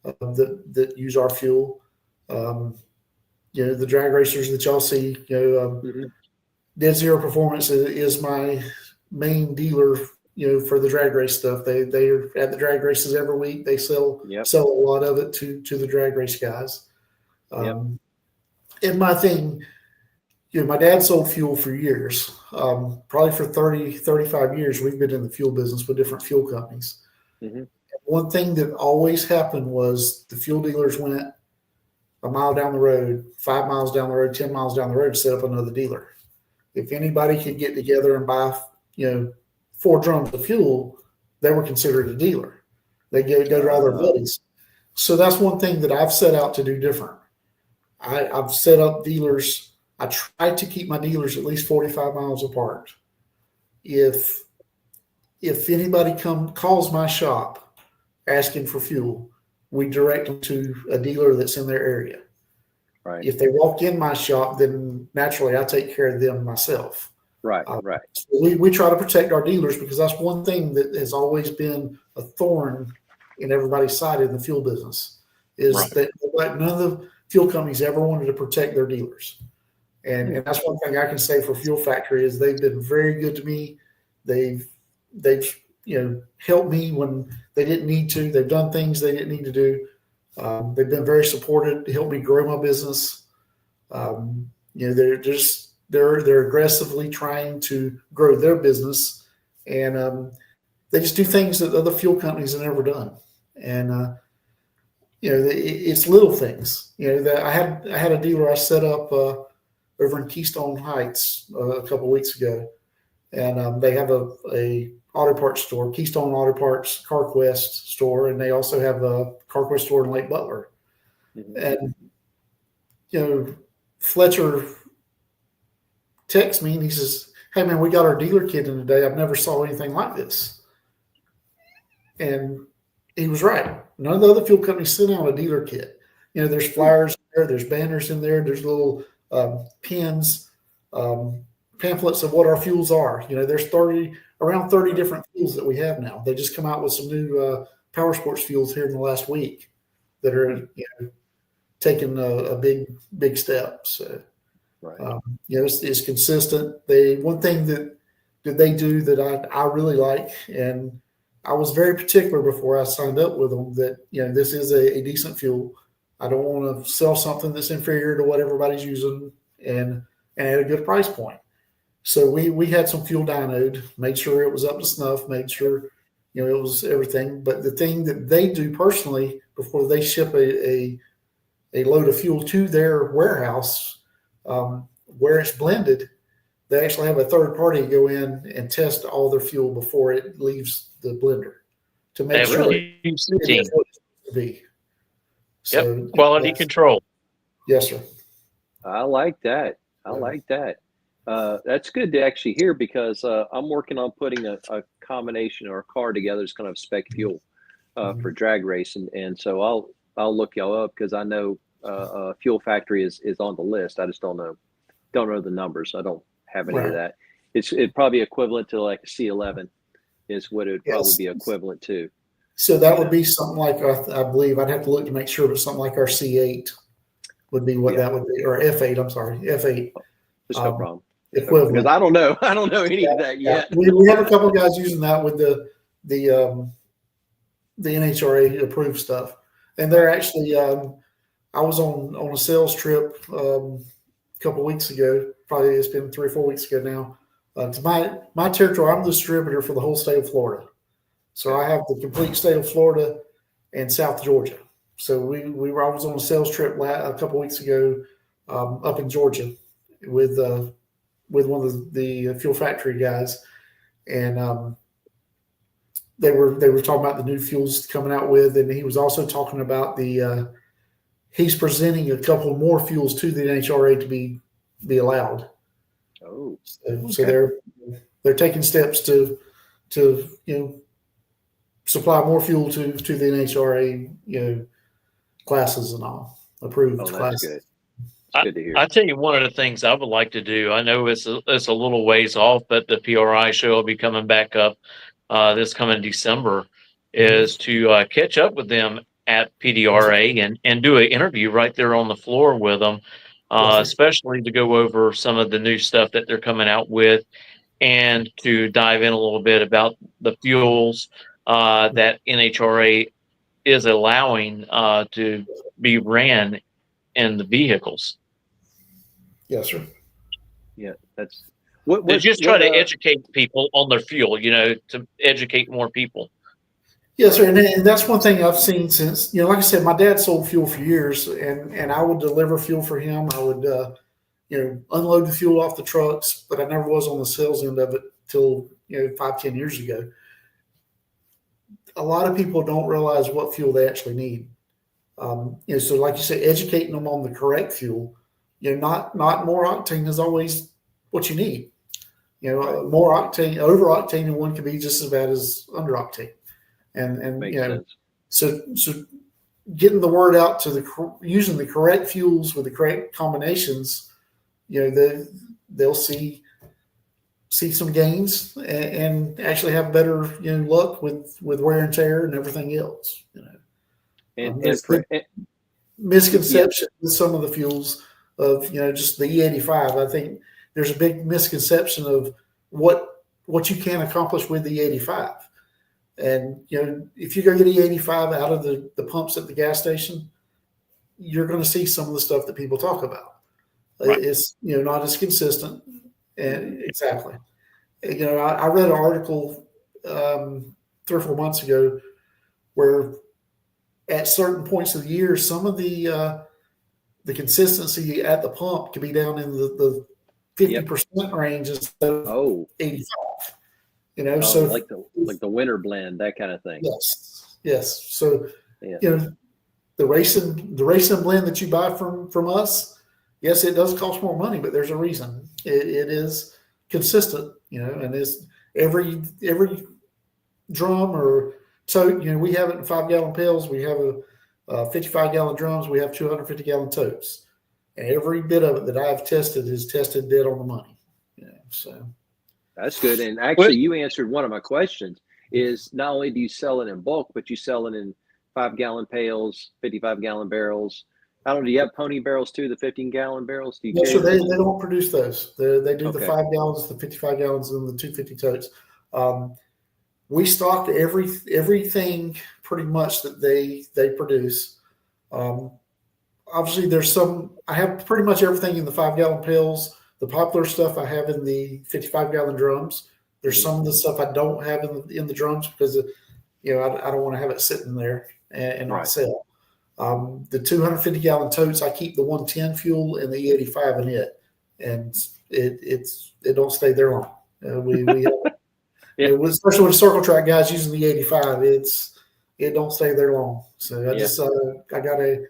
Speaker 4: that use our fuel. The drag racers that y'all see, Dead Zero Performance is my main dealer, for the drag race stuff. They are at the drag races every week. They sell a lot of it to the drag race guys. And my thing, my dad sold fuel for years, probably for 30, 35 years. We've been in the fuel business with different fuel companies. Mm-hmm. One thing that always happened was the fuel dealers went a mile down the road, 5 miles down the road, 10 miles down the road to set up another dealer. If anybody could get together and buy, 4 drums of fuel, they were considered a dealer. They go to all their buddies. So that's one thing that I've set out to do different. I've set up dealers. I try to keep my dealers at least 45 miles apart. If anybody calls my shop asking for fuel, we direct them to a dealer that's in their area.
Speaker 5: Right.
Speaker 4: If they walk in my shop, then naturally I take care of them myself.
Speaker 5: Right. Right.
Speaker 4: So we try to protect our dealers because that's one thing that has always been a thorn in everybody's side in the fuel business is that none of the fuel companies ever wanted to protect their dealers. And that's one thing I can say for Fuel Factory is they've been very good to me. They've helped me when they didn't need to. They've done things they didn't need to do. They've been very supportive to help me grow my business. They're aggressively trying to grow their business, and they just do things that other fuel companies have never done. And it's little things. I had a dealer I set up over in Keystone Heights a couple of weeks ago, and they have a auto parts store, Keystone Auto Parts, CarQuest store, and they also have a CarQuest store in Lake Butler. Mm-hmm. And Fletcher texts me and he says, "Hey man, we got our dealer kit in today. I've never saw anything like this." And he was right. None of the other fuel companies sent out a dealer kit. There's flyers in there, there's banners in there, there's little pins, pamphlets of what our fuels are. There's around 30 different fuels that we have now. They just come out with some new power sports fuels here in the last week that are taking a big step. So it's consistent. One thing that they do that I really like, and I was very particular before I signed up with them that this is a decent fuel. I don't want to sell something that's inferior to what everybody's using and at a good price point. So we had some fuel dynoed, made sure it was up to snuff, made sure, it was everything. But the thing that they do personally before they ship a load of fuel to their warehouse, where it's blended, they actually have a third party go in and test all their fuel before it leaves the blender to make sure it is what it's supposed to be. So
Speaker 1: quality control.
Speaker 4: Yes, sir.
Speaker 5: I like that. I like that. That's good to actually hear because I'm working on putting a combination or a car together. It's kind of spec fuel for drag racing, and so I'll look y'all up because I know Fuel Factory is on the list. I just don't know the numbers. I don't have any of that. It's probably equivalent to like a C11 is what it would probably be equivalent to.
Speaker 4: So that would be something like I believe I'd have to look to make sure, but something like our C8 would be what that would be, or F8. I'm sorry, F8.
Speaker 5: There's no problem.
Speaker 4: Equivalent.
Speaker 5: Because I don't know any of that yet.
Speaker 4: We have a couple of guys using that with the NHRA approved stuff, and they're actually. I was on a sales trip a couple of weeks ago. Probably it's been 3 or 4 weeks ago now. To my territory, I'm the distributor for the whole state of Florida. So I have the complete state of Florida and South Georgia. So I was on a sales trip a couple of weeks ago up in Georgia with one of the Fuel Factory guys, and they were talking about the new fuels coming out with, and he was also talking about he's presenting a couple more fuels to the NHRA to be allowed.
Speaker 5: Oh,
Speaker 4: so they're taking steps to supply more fuel to the NHRA classes and all approved classes.
Speaker 5: Good. Good to hear.
Speaker 1: I tell you, one of the things I would like to do, I know it's a little ways off, but the PRI show will be coming back up this coming December, is to catch up with them at PDRA and do an interview right there on the floor with them, especially to go over some of the new stuff that they're coming out with and to dive in a little bit about the fuels that NHRA is allowing to be ran in the vehicles.
Speaker 4: Yes, sir.
Speaker 5: Yeah, that's
Speaker 1: they just try to educate people on their fuel, to educate more people.
Speaker 4: Yes, sir. And that's one thing I've seen since, like I said, my dad sold fuel for years, and I would deliver fuel for him. I would, unload the fuel off the trucks, but I never was on the sales end of it till 5-10 years ago. A lot of people don't realize what fuel they actually need. So like you said, educating them on the correct fuel. Not more octane is always what you need. More octane, over octane in one could be just as bad as under octane. And
Speaker 5: makes sense.
Speaker 4: So getting the word out to using the correct fuels with the correct combinations, they'll see some gains and actually have better luck with wear and tear and everything else.
Speaker 5: And
Speaker 4: misconception with some of the fuels of just the E85. I think there's a big misconception of what you can accomplish with the E85. And if you go get E85 out of the pumps at the gas station, you're going to see some of the stuff that people talk about. Right. It's not as consistent. And exactly. I read an article 3 or 4 months ago where at certain points of the year, some of the consistency at the pump can be down in the 50% range instead of 85. So
Speaker 5: like the winter blend, that kind of thing.
Speaker 4: Yes. So the racing blend that you buy from us, yes, it does cost more money, but there's a reason. It is consistent, and it's every drum or tote. We have it in 5-gallon pails. We have a 55-gallon drums. We have 250-gallon totes, and every bit of it that I've tested is tested dead on the money. So
Speaker 5: that's good. And actually, you answered one of my questions. Is not only do you sell it in bulk, but you sell it in 5-gallon pails, 55-gallon barrels. I don't know. Do you have pony barrels too? The 15-gallon barrels? Do you?
Speaker 4: No, so they don't produce those. They do the 5 gallons, the 55 gallons, and the 250 totes. We stocked everything pretty much that they produce. obviously there's some. I have pretty much everything in the 5-gallon pails. The popular stuff I have in the 55-gallon drums. There's some of the stuff I don't have in the drums because I don't want to have it sitting there and not sell. The 250-gallon totes, I keep the 110 fuel and the E85 in it, and it don't stay there long. Especially with circle track guys using the 85, it don't stay there long. So I got a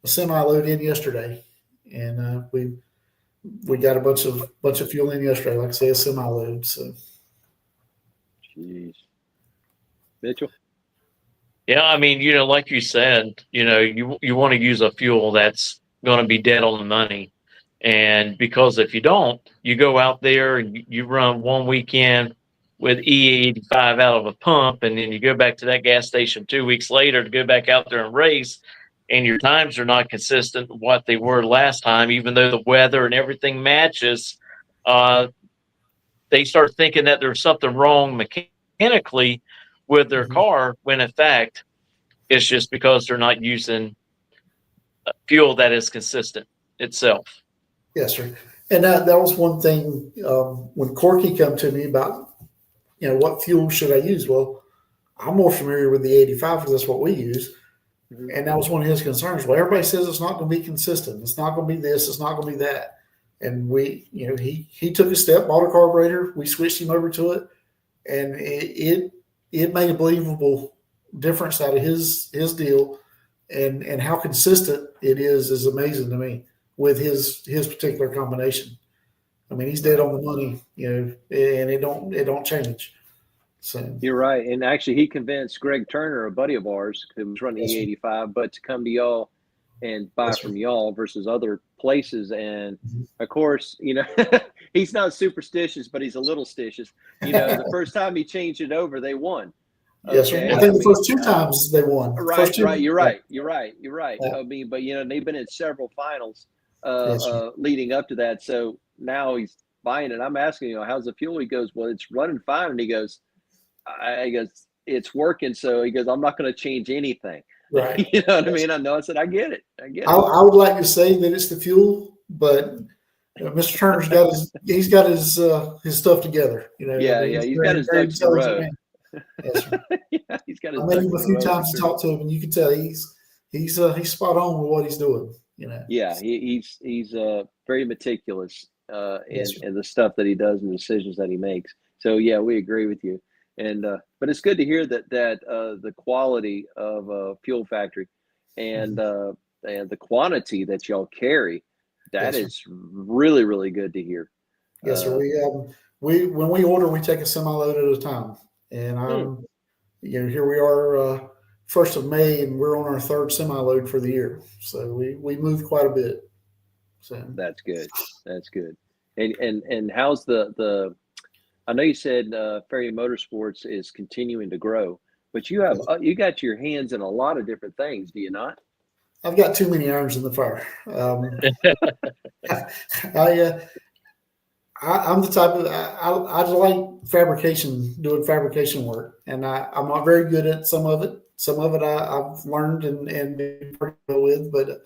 Speaker 4: semi load in yesterday, and we got a bunch of fuel in yesterday. Like I say, a semi load. So,
Speaker 5: jeez, Mitchell.
Speaker 1: Yeah, I mean, like you said, you want to use a fuel that's going to be dead on the money. And because if you don't, you go out there and you run one weekend with E85 out of a pump, and then you go back to that gas station 2 weeks later to go back out there and race, and your times are not consistent with what they were last time, even though the weather and everything matches. They start thinking that there's something wrong mechanically with their car, when in fact it's just because they're not using fuel that is consistent itself.
Speaker 4: Yes, sir. And that was one thing when Corky come to me about, what fuel should I use? Well, I'm more familiar with the 85 because that's what we use. And that was one of his concerns. Well, everybody says it's not going to be consistent. It's not going to be this. It's not going to be that. And he took a step, bought a carburetor. We switched him over to it, and it made a believable difference out of his deal, and how consistent it is amazing to me with his particular combination. I mean, he's dead on the money, and it don't change. So
Speaker 5: you're right. And actually, he convinced Greg Turner, a buddy of ours, who was running E85, but to come to y'all and buy from y'all versus other places. And of course, he's not superstitious, but he's a little stitious. The first time he changed it over, they won.
Speaker 4: Yes, sir. I think the first 2 times they won.
Speaker 5: Right. You're right. Yeah. I mean, but they've been in several finals leading up to that. So now he's buying it. I'm asking, how's the fuel? He goes, well, it's running fine. And he goes, it's working. So he goes, I'm not going to change anything.
Speaker 4: Right.
Speaker 5: You know what I mean? I know. I said, I get it.
Speaker 4: I would like to say that it's the fuel, but Mr. Turner's got his stuff together.
Speaker 5: He's got his ducks in a row.
Speaker 4: Yes, sir.
Speaker 5: He's got his.
Speaker 4: I met him a few times to talk to him, and you can tell he's spot on with what he's doing.
Speaker 5: Yeah, he's very meticulous in the stuff that he does and the decisions that he makes. So yeah, we agree with you. And but it's good to hear that the quality of Fuel Factory and the quantity that y'all carry, that is really, really good to hear.
Speaker 4: Yes, sir. We when we order, we take a semi load at a time, and here we are, 1st of May, and we're on our 3rd semi load for the year. So we move quite a bit. So
Speaker 5: that's good. That's good. And how's the I know you said Ferry Motorsports is continuing to grow, but you got your hands in a lot of different things, do you not?
Speaker 4: I've got too many irons in the fire. I'm the type of I like doing fabrication work, and I'm not very good at some of it. Some of it I've learned and been pretty good with, but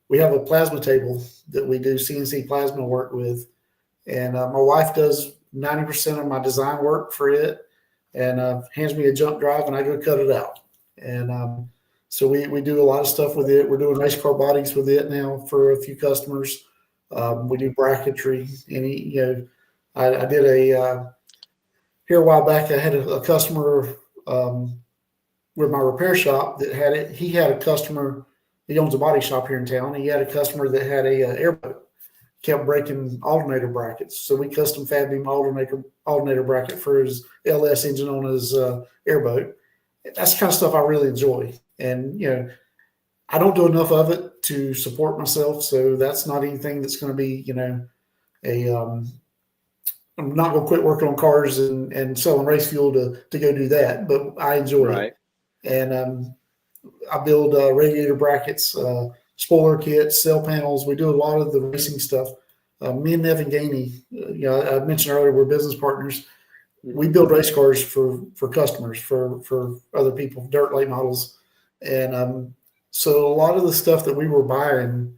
Speaker 4: we have a plasma table that we do CNC plasma work with, and my wife does 90% of my design work for it, and hands me a jump drive, and I go cut it out. And so we do a lot of stuff with it. We're doing race car bodies with it now for a few customers. We do bracketry, and I did here a while back. I had a customer with my repair shop that had it. He had a customer. He owns a body shop here in town. He had a customer that had a airboat, kept breaking alternator brackets. So we custom fabbed him alternator bracket for his LS engine on his airboat. That's the kind of stuff I really enjoy, and I don't do enough of it to support myself, so that's not anything that's going to be, I'm not going to quit working on cars and selling race fuel to go do that, but I enjoy it. And I build radiator brackets, spoiler kits, cell panels. We do a lot of the racing stuff. Me and Nevin Gainey, I mentioned earlier, we're business partners. We build race cars for customers, for other people, dirt late models. And So a lot of the stuff that we were buying,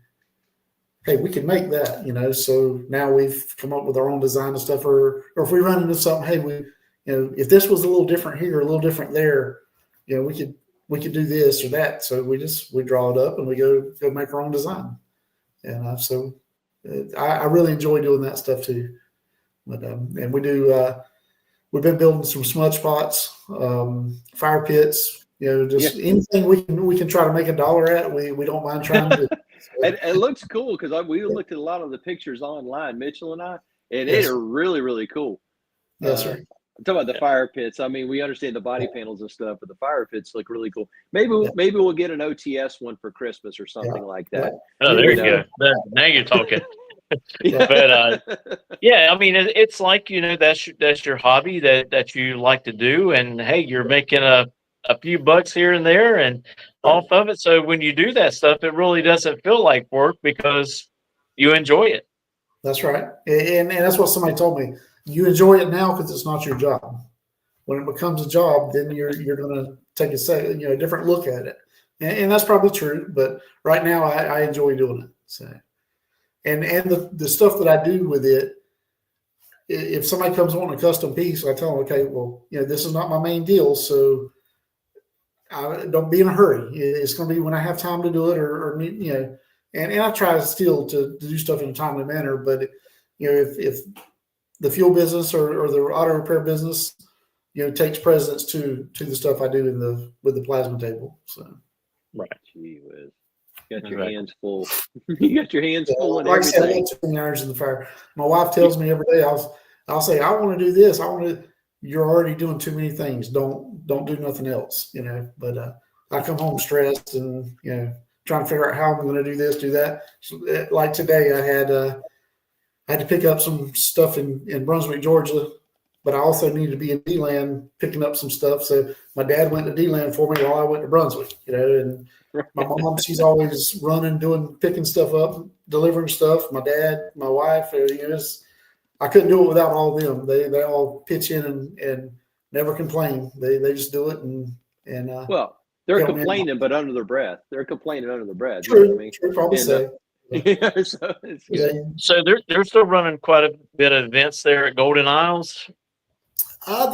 Speaker 4: hey, we can make that, So now we've come up with our own design and stuff, or if we run into something, hey, if this was a little different here, a little different there, we could do this or that. So we draw it up and we go make our own design. And I really enjoy doing that stuff too. But and we do. We've been building some smudge spots, fire pits. Just anything we can try to make $1 at. We don't mind trying to.
Speaker 5: And it looks cool because we looked at a lot of the pictures online, Mitchell and I, and they are really, really cool.
Speaker 4: Yes, sir.
Speaker 5: Talking about the fire pits. I mean, we understand the body panels and stuff, but the fire pits look really cool. Maybe we'll get an OTS one for Christmas or something like that.
Speaker 1: Oh, there you go. Now you're talking. But I mean, it's like that's your hobby that you like to do, and hey, you're making a few bucks here and there and off of it. So when you do that stuff, it really doesn't feel like work because you enjoy it.
Speaker 4: That's right, and that's what somebody told me. You enjoy it now because it's not your job. When it becomes a job, then you're going to take a different look at it, and that's probably true. But right now, I enjoy doing it. So. And the stuff that I do with it, if somebody comes wanting a custom piece, I tell them, okay, well, this is not my main deal, so don't be in a hurry. It's going to be when I have time to do it, or and I try still to do stuff in a timely manner. But if the fuel business or the auto repair business, takes precedence to the stuff I do with the plasma table. So
Speaker 1: right,
Speaker 5: gee whiz. Got your hands full. You got your hands full and
Speaker 4: like
Speaker 5: everything.
Speaker 4: I said, 2 irons in the fire. My wife tells me every day, I'll say, I want to do this. You're already doing too many things. Don't do nothing else, But I come home stressed and trying to figure out how I'm going to do this, do that. So, like today, I had to pick up some stuff in Brunswick, Georgia, but I also needed to be in D-Land picking up some stuff. So my dad went to D-Land for me while I went to Brunswick, and my mom, she's always running, picking stuff up, delivering stuff. My dad, my wife, I couldn't do it without all of them. They all pitch in and never complain. They just do it and
Speaker 5: well, they're complaining, but under their breath. They're complaining under their breath.
Speaker 4: True,
Speaker 5: you know what I mean?
Speaker 4: True, probably so.
Speaker 1: So they're still running quite a bit of events there at Golden Isles.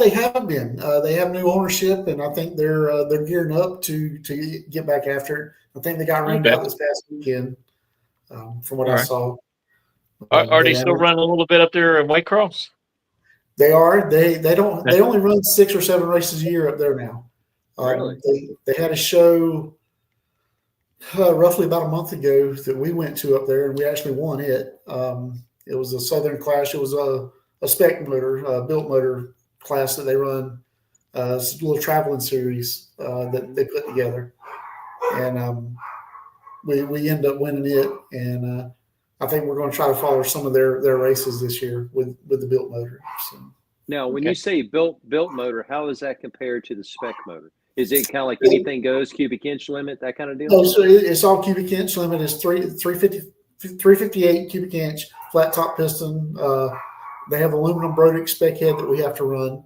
Speaker 4: They haven't been. They have new ownership, and I think they're gearing up to get back after it. I think they got rained out this past weekend, from what I saw.
Speaker 1: Are they still running a little bit up there in Waycross?
Speaker 4: They are. They only run 6 or 7 races a year up there now.
Speaker 5: Really?
Speaker 4: They had a show roughly about a month ago that we went to up there, and we actually won it. It was a Southern Clash. It was a spec motor, built motor class that they run. It's a little traveling series that they put together, and we end up winning it. And I think we're going to try to follow some of their races this year with the built motor. So.
Speaker 5: Now, when you say built motor, how is that compared to the spec motor? Is it kind of like anything goes, cubic inch limit, that kind of deal?
Speaker 4: No, so it's all cubic inch limit. It's 358 cubic inch flat top piston. They have aluminum Brodick spec head that we have to run.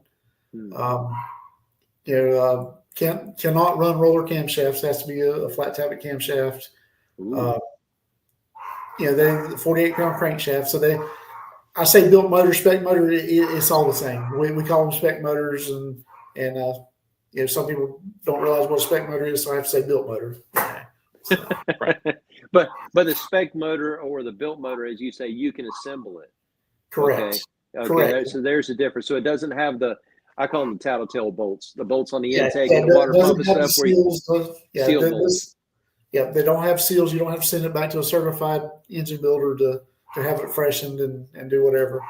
Speaker 4: Cannot run roller camshafts. It has to be a flat tappet camshaft. They 48 pound crankshaft. So I say built motor, spec motor. It's all the same. We call them spec motors, and some people don't realize what a spec motor is, so I have to say built motor. So,
Speaker 5: right. But the spec motor or the built motor, as you say, you can assemble it.
Speaker 4: Correct.
Speaker 5: Okay.
Speaker 4: Correct.
Speaker 5: So there's a difference. So it doesn't have I call them the tattletale bolts, the bolts on the intake and the water pump and stuff. Seal bolts.
Speaker 4: Yeah, they don't have seals. You don't have to send it back to a certified engine builder to have it freshened and do whatever.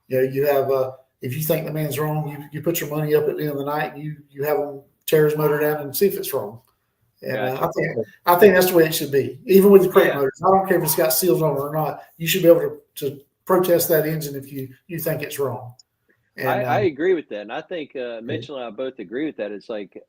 Speaker 4: You have if you think the man's wrong, you put your money up at the end of the night. And you have them tear his motor down and see if it's wrong. And I think that's the way it should be. Even with the crate motors, I don't care if it's got seals on it or not. You should be able to protest that engine if you think it's wrong. And,
Speaker 5: I agree with that, and I think Mitchell and I both agree with that. It's like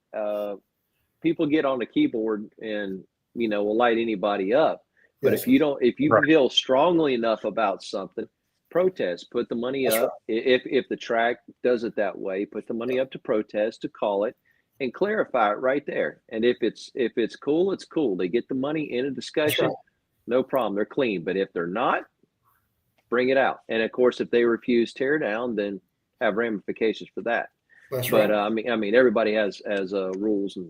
Speaker 5: people get on the keyboard and will light anybody up, but if you feel strongly enough about something, protest. Put the money up. Right. If the track does it that way, put the money up to protest, to call it, and clarify it right there. And if it's cool, it's cool. They get the money in a discussion,
Speaker 4: right.
Speaker 5: no problem. They're clean. But if they're not, bring it out. And of course, if they refuse, tear it down, then have ramifications for that.
Speaker 4: That's
Speaker 5: But
Speaker 4: right.
Speaker 5: I mean, everybody has rules for,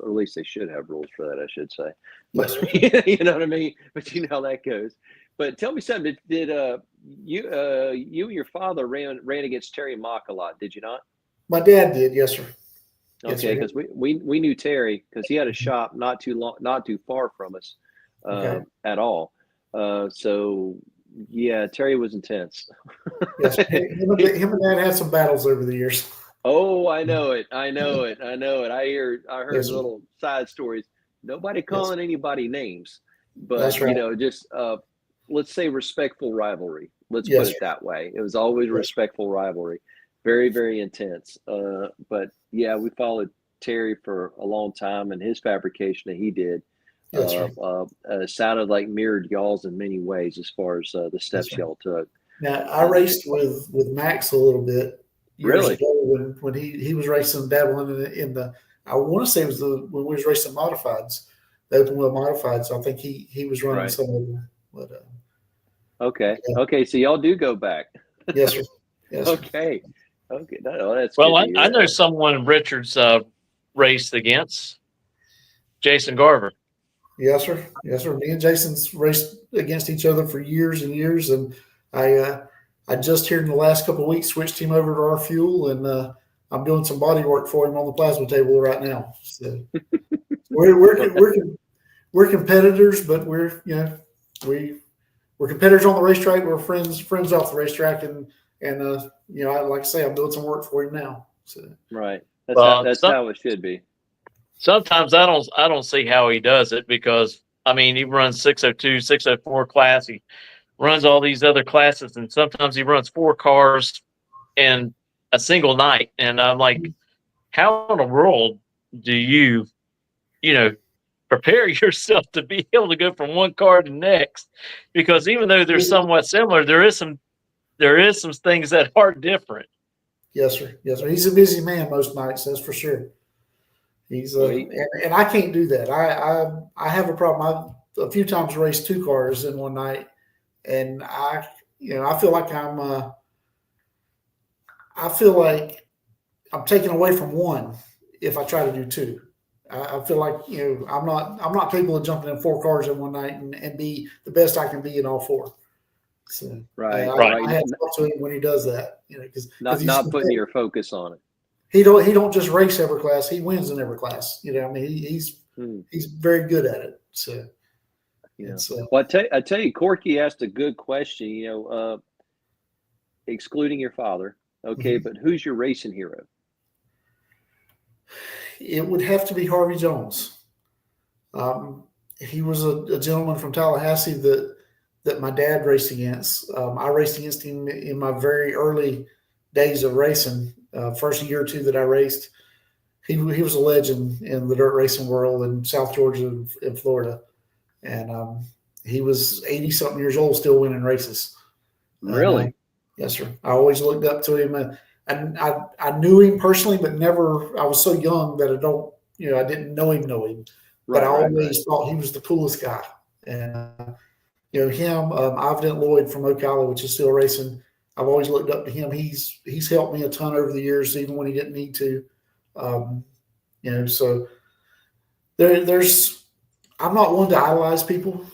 Speaker 5: or at least they should have rules for that, I should say.
Speaker 4: Yes, sir.
Speaker 5: But, you know what I mean? But you know how that goes. But tell me something. Did you and your father ran against Terry Mock a lot? Did you not?
Speaker 4: My dad did. Yes, sir. Yes,
Speaker 5: Okay,
Speaker 4: sir.
Speaker 5: because we knew Terry because he had a shop not too far from us
Speaker 4: Okay.
Speaker 5: at all. So yeah, Terry was intense.
Speaker 4: Yes, him and Dad had some battles over the years.
Speaker 5: Oh, I know it. I heard
Speaker 4: Yes, sir.
Speaker 5: little side stories. Nobody calling anybody names, but
Speaker 4: That's right.
Speaker 5: just let's say respectful rivalry. Let's
Speaker 4: Yes,
Speaker 5: put it that way. It was always a respectful rivalry. Very, very intense. But yeah, we followed Terry for a long time, and his fabrication that he did
Speaker 4: Yes, sir.
Speaker 5: sounded like mirrored y'all's in many ways as far as the steps
Speaker 4: sir.
Speaker 5: y'all took.
Speaker 4: Now I raced with Max a little bit years
Speaker 5: Really?
Speaker 4: ago when he was racing, dabbling in the I want to say it was when we was racing modifieds, the open wheel modifieds. I think he was running
Speaker 5: Right.
Speaker 4: some of them. But,
Speaker 5: Okay.
Speaker 4: yeah.
Speaker 5: Okay. So y'all do go back.
Speaker 4: Yes, sir. Yes, sir.
Speaker 5: Okay. Okay. That's
Speaker 1: Well,
Speaker 5: good to
Speaker 1: I
Speaker 5: hear.
Speaker 1: know someone Richards raced against, Jason Garver.
Speaker 4: Yes, sir. Yes, sir. Me and Jason's raced against each other for years and years, and I just here in the last couple of weeks switched him over to our fuel, and I'm doing some body work for him on the plasma table right now. So we're competitors, but we're competitors on the racetrack. We're friends off the racetrack, and like I say, I'm doing some work for him now. So
Speaker 5: Right. That's
Speaker 1: Well,
Speaker 5: how it should be.
Speaker 1: Sometimes I don't see how he does it because I mean he runs 602, 604 class. He runs all these other classes, and sometimes he runs 4 cars in a single night. And I'm like, how in the world do you prepare yourself to be able to go from one car to the next? Because even though they're somewhat similar, there is some things that are different.
Speaker 4: yes, sir. Yes, sir. He's a busy man most nights, that's for sure. He's and I can't do that. I have a problem. I've a few times raced 2 cars in one night, and I feel like I'm taken away from one if I try to do 2. I feel like I'm not capable of jumping in 4 cars in one night and be the best I can be in all 4. So
Speaker 5: Right.
Speaker 4: I have to talk to him when he does that. Because
Speaker 5: not putting your focus on it.
Speaker 4: He don't just race every class. He wins in every class. I mean, he's very good at it. So,
Speaker 5: well, I tell you, Corky asked a good question. Excluding your father, okay, but who's your racing hero?
Speaker 4: It would have to be Harvey Jones. He was a gentleman from Tallahassee that my dad raced against. I raced against him in my very early days of racing. First year or 2 that I raced, he was a legend in the dirt racing world in South Georgia and Florida, and he was 80-something years old, still winning races.
Speaker 5: Really?
Speaker 4: Yes, sir. I always looked up to him, and I knew him personally, but never. I was so young that I didn't know him. But I always thought he was the coolest guy. And him, Ivan Lloyd from Ocala, which is still racing. I've always looked up to him. He's helped me a ton over the years, even when he didn't need to. So there's. I'm not one to idolize people,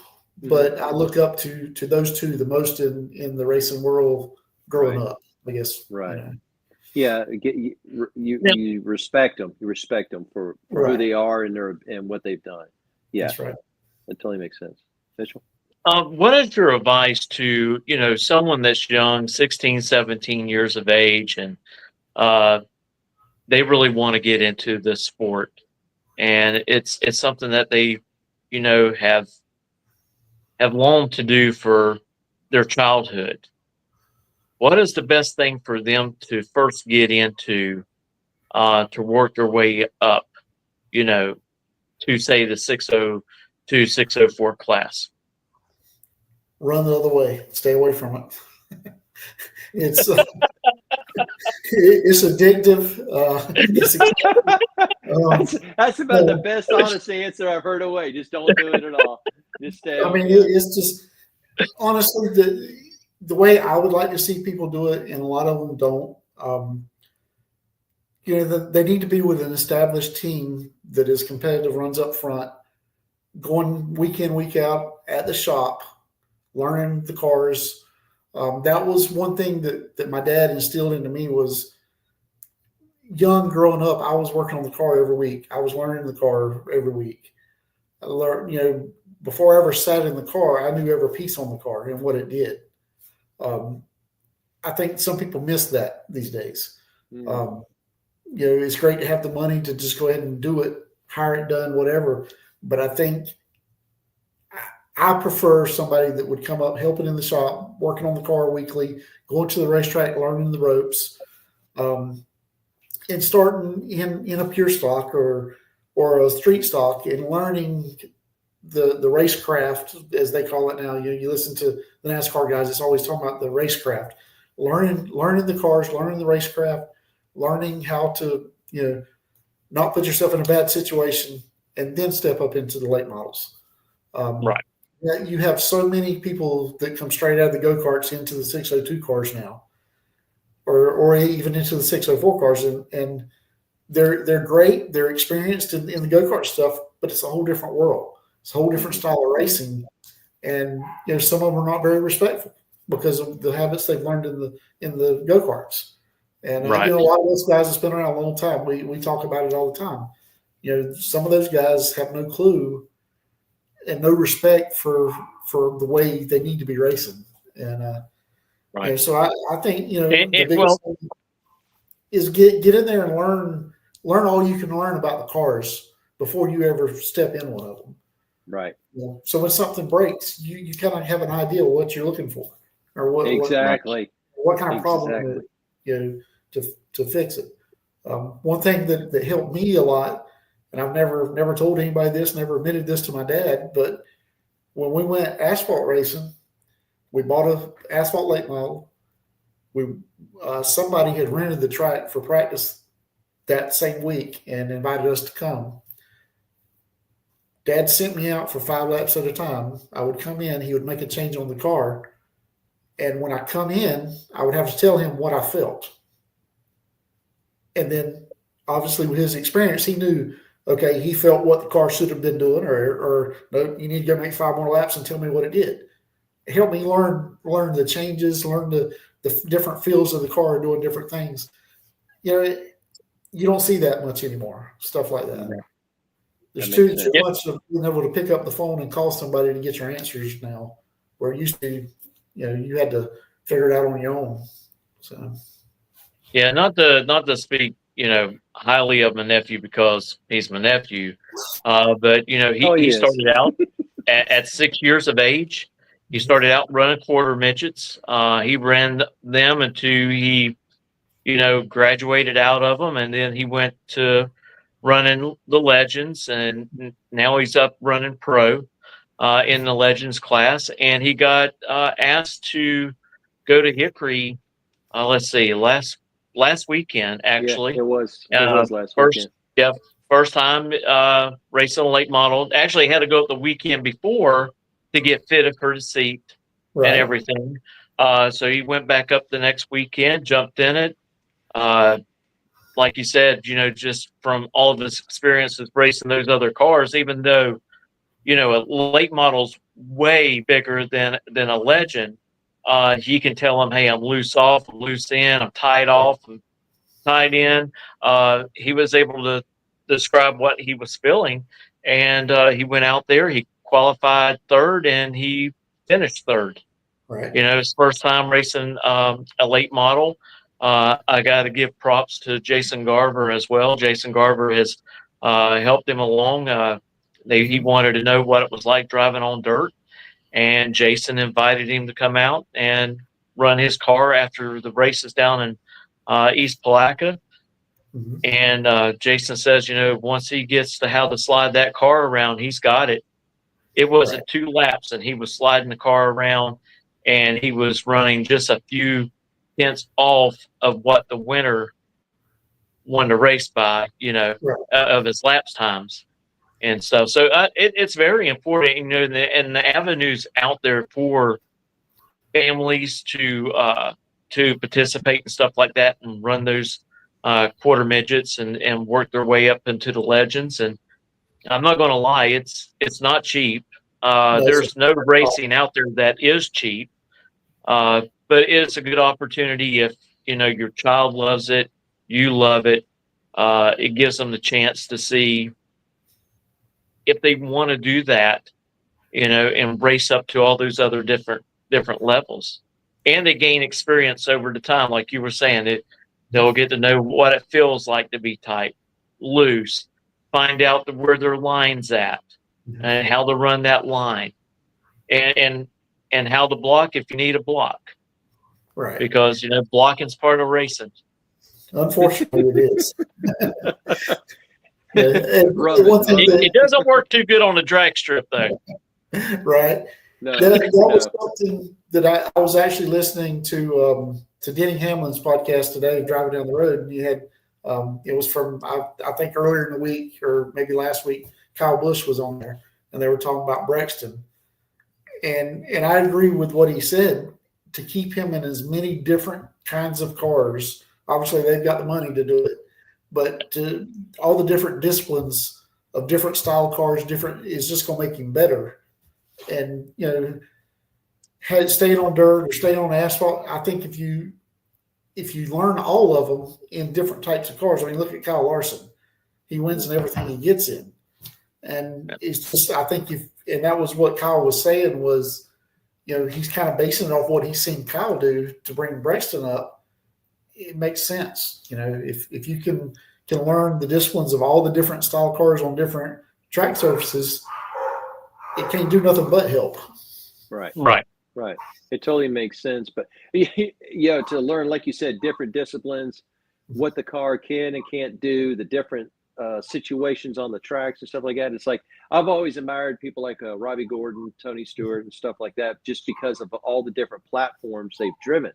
Speaker 4: but I look up to those 2 the most in the racing world growing up, I guess.
Speaker 5: Right. Yeah. You respect them. You respect them for who they are and what they've done. Yeah.
Speaker 4: That's right.
Speaker 5: That totally makes sense. Mitchell?
Speaker 1: What is your advice to, someone that's young, 16, 17 years of age, and they really want to get into this sport, and it's something that they, have longed to do for their childhood? What is the best thing for them to first get into, to work their way up, to say the 602, 604 class?
Speaker 4: Run the other way. Stay away from it. It's addictive.
Speaker 5: That's about the best honest answer I've heard away. Just don't do it at all. Just stay.
Speaker 4: I mean, it's just honestly the way I would like to see people do it, and a lot of them don't. They need to be with an established team that is competitive, runs up front, going week in, week out at the shop, learning the cars. That was one thing that my dad instilled into me was young growing up. I was working on the car every week. I was learning the car every week. I learned, before I ever sat in the car, I knew every piece on the car and what it did. I think some people miss that these days. It's great to have the money to just go ahead and do it, hire it done, whatever. But I think I prefer somebody that would come up, helping in the shop, working on the car weekly, going to the racetrack, learning the ropes, and starting in a pure stock or a street stock and learning the racecraft, as they call it now. You listen to the NASCAR guys; it's always talking about the racecraft, learning the cars, learning the racecraft, learning how to not put yourself in a bad situation, and then step up into the late models.
Speaker 1: Right.
Speaker 4: You have so many people that come straight out of the go-karts into the 602 cars now, or even into the 604 cars, and they're great. They're experienced in the go-kart stuff, but it's a whole different world. It's a whole different style of racing, and some of them are not very respectful because of the habits they've learned in the go-karts. And
Speaker 1: right.
Speaker 4: A lot of those guys have been around a long time. We talk about it all the time. Some of those guys have no clue and no respect for the way they need to be racing. And
Speaker 1: right.
Speaker 4: So I think the biggest thing is get in there and learn all you can learn about the cars before you ever step in one of them.
Speaker 5: Right.
Speaker 4: So when something breaks, you kind of have an idea of what you're looking for, or what kind of problem to fix it. One thing that helped me a lot, and I've never told anybody this, never admitted this to my dad, but when we went asphalt racing, we bought an asphalt late model. Somebody had rented the track for practice that same week and invited us to come. Dad sent me out for 5 laps at a time. I would come in, he would make a change on the car, and when I come in, I would have to tell him what I felt. And then, obviously, with his experience, he knew, okay, he felt what the car should have been doing, or no, you need to go make 5 more laps and tell me what it did. It helped me learn the changes, learn the different feels of the car doing different things. You don't see that much anymore, stuff like that. There's too much of being able to pick up the phone and call somebody to get your answers now, where it used to, you had to figure it out on your own. So.
Speaker 1: Yeah, not to speak, highly of my nephew because he's my nephew, but he started out at 6 years of age. He started out running quarter midgets. He ran them until he, graduated out of them, and then he went to running the Legends, and now he's up running pro in the Legends class. And he got asked to go to Hickory. Let's see, last weekend, actually.
Speaker 5: Yeah, it was last weekend.
Speaker 1: Yeah, first time racing a late model. Actually, had to go up the weekend before to get fitted for the seat and everything. So he went back up the next weekend, jumped in it. Like you said, just from all of his experiences racing those other cars, even though, a late model's way bigger than a Legend, you can tell them, hey, I'm loose off, I'm loose in, I'm tied off, I'm tied in. He was able to describe what he was feeling, and he went out there, he qualified third, and he finished third.
Speaker 4: Right.
Speaker 1: His first time racing a late model. I got to give props to Jason Garver as well. Jason Garver has helped him along. He wanted to know what it was like driving on dirt, and Jason invited him to come out and run his car after the races down in East Palatka.
Speaker 4: Mm-hmm.
Speaker 1: And Jason says, once he gets to how to slide that car around, he's got it. It wasn't 2 laps, and he was sliding the car around, and he was running just a few tenths off of what the winner won the race by,
Speaker 4: Right.
Speaker 1: of his lapse times and stuff. So it's very important, and the avenues out there for families to participate and stuff like that and run those quarter midgets and work their way up into the legends. And I'm not going to lie, it's not cheap. There's no racing out there that is cheap, but it's a good opportunity if your child loves it, you love it. It gives them the chance to see if they want to do that, and race up to all those other different levels, and they gain experience over the time, like you were saying. They'll get to know what it feels like to be tight, loose, find out where their line's at, and how to run that line, and how to block if you need a block,
Speaker 4: Right.
Speaker 1: because blocking's part of racing.
Speaker 4: Unfortunately, it is.
Speaker 1: It doesn't work too good on the drag strip, though.
Speaker 4: Right.
Speaker 5: No,
Speaker 4: That was something that I was actually listening to Denny Hamlin's podcast today, driving down the road. And you had it was from I think earlier in the week or maybe last week. Kyle Busch was on there, and they were talking about Brexton, and I agree with what he said. To keep him in as many different kinds of cars, obviously they've got the money to do it, but to all the different disciplines of different style cars, is just going to make him better. And staying on dirt or staying on asphalt, I think if you learn all of them in different types of cars, I mean, look at Kyle Larson, he wins in everything he gets in, and it's just and that was what Kyle was saying was, he's kind of basing it off what he's seen Kyle do to bring Brexton up. It makes sense, if you can learn the disciplines of all the different style cars on different track surfaces, it can't do nothing but help.
Speaker 5: Right. It totally makes sense. But to learn, like you said, different disciplines, what the car can and can't do, the different situations on the tracks and stuff like that. It's like I've always admired people like Robbie Gordon, Tony Stewart, and stuff like that, just because of all the different platforms they've driven,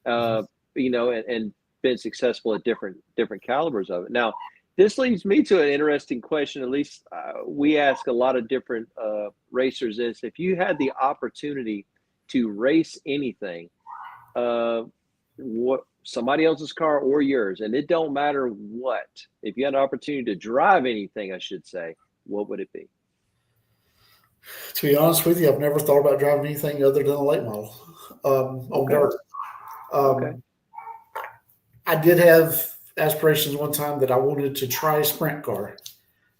Speaker 5: and been successful at different calibers of it. Now, this leads me to an interesting question. At least we ask a lot of different racers is, if you had the opportunity to race anything, what somebody else's car or yours, and it don't matter what, if you had an opportunity to drive anything, I should say, what would it be?
Speaker 4: To be honest with you, I've never thought about driving anything other than a late model on dirt.
Speaker 5: Okay.
Speaker 4: I did have aspirations one time that I wanted to try a sprint car.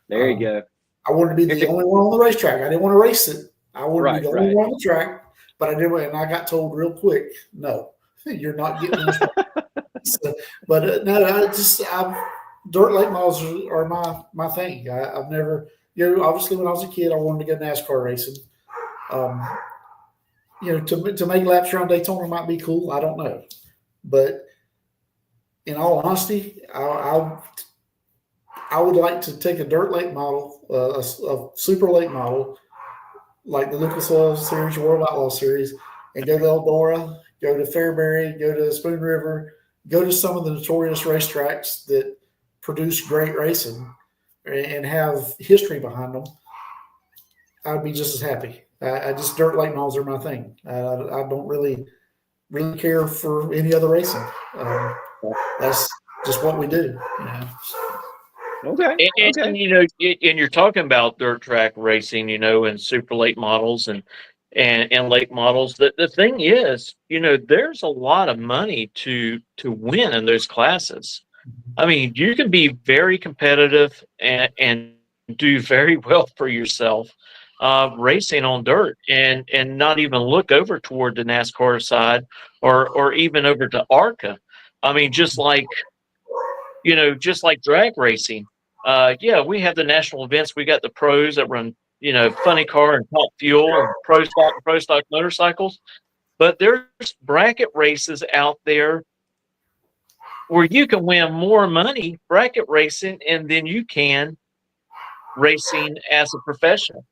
Speaker 5: There you go.
Speaker 4: I wanted to be the only one on the racetrack. I didn't want to race it. I wanted to be the only one on the track, but I did. And I got told real quick, no, you're not getting this. Dirt late models are my thing. I've never, obviously when I was a kid, I wanted to go NASCAR racing. To make laps around Daytona might be cool. I don't know, but in all honesty, I would like to take a dirt late model, a super late model, like the Lucas Oil Series, World Outlaw Series, and go to Eldora, go to Fairbury, go to Spoon River, go to some of the notorious racetracks that produce great racing and have history behind them. I'd be just as happy. Dirt late models are my thing. I don't really care for any other racing. That's just what we do.
Speaker 5: Okay.
Speaker 1: And you're talking about dirt track racing, and super late models and late models. The thing is, there's a lot of money to win in those classes. I mean, you can be very competitive and do very well for yourself racing on dirt and not even look over toward the NASCAR side or even over to ARCA. I mean, just like drag racing. We have the national events. We got the pros that run, funny car and top fuel and pro stock motorcycles. But there's bracket races out there where you can win more money bracket racing and then you can racing as a professional.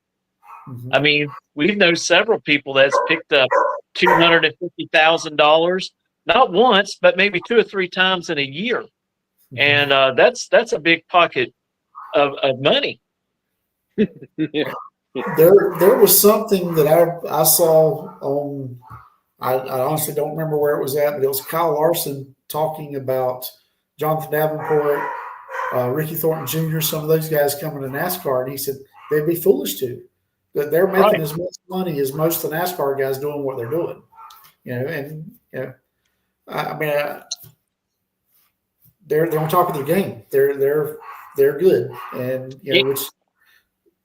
Speaker 1: Mm-hmm. I mean, we know several people that's picked up $250,000, not once, but maybe 2 or 3 times in a year and that's a big pocket of money.
Speaker 5: Yeah.
Speaker 4: There was something that I saw on. I honestly don't remember where it was at, but it was Kyle Larson talking about Jonathan Davenport, Ricky Thornton Jr., some of those guys coming to NASCAR, and he said they'd be foolish to. That they're making as much money as most of the NASCAR guys doing what they're doing. And I mean, they're on top of their game. They're good, and which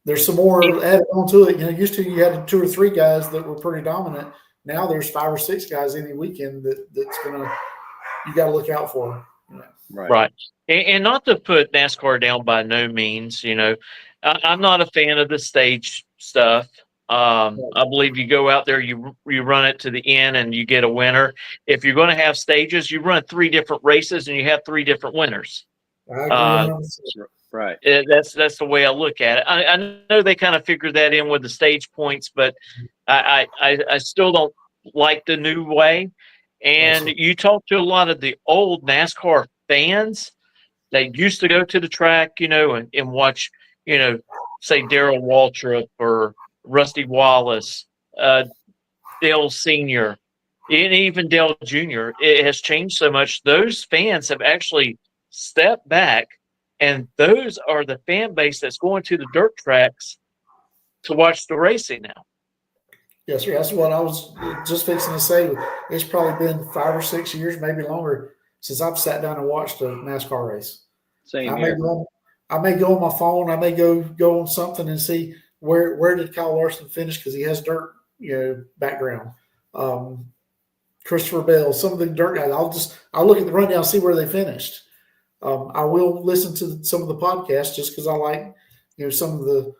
Speaker 4: there's some more added onto it. Used to you had 2 or 3 guys that were pretty dominant. Now there's 5 or 6 guys any weekend that's you got to look out for.
Speaker 1: Right. And not to put NASCAR down by no means. I'm not a fan of the stage stuff. I believe you go out there, you run it to the end, and you get a winner. If you're going to have stages, you run 3 different races, and you have 3 different winners.
Speaker 4: I agree.
Speaker 5: Right.
Speaker 1: That's the way I look at it. I know they kind of figured that in with the stage points, but I still don't like the new way. And you talk to a lot of the old NASCAR fans that used to go to the track, and watch, say Darrell Waltrip or Rusty Wallace, Dale Sr., and even Dale Jr. It has changed so much. Those fans have actually stepped back, and those are the fan base that's going to the dirt tracks to watch the racing now.
Speaker 4: Yes, sir. That's what I was just fixing to say. It's probably been 5 or 6 years, maybe longer, since I've sat down and watched a NASCAR race.
Speaker 5: Same
Speaker 4: I
Speaker 5: here.
Speaker 4: may go on my phone. I may go on something and see where did Kyle Larson finish, because he has dirt, background. Christopher Bell, some of the dirt guys. I'll look at the rundown, see where they finished. I will listen to some of the podcasts just because I like, some of the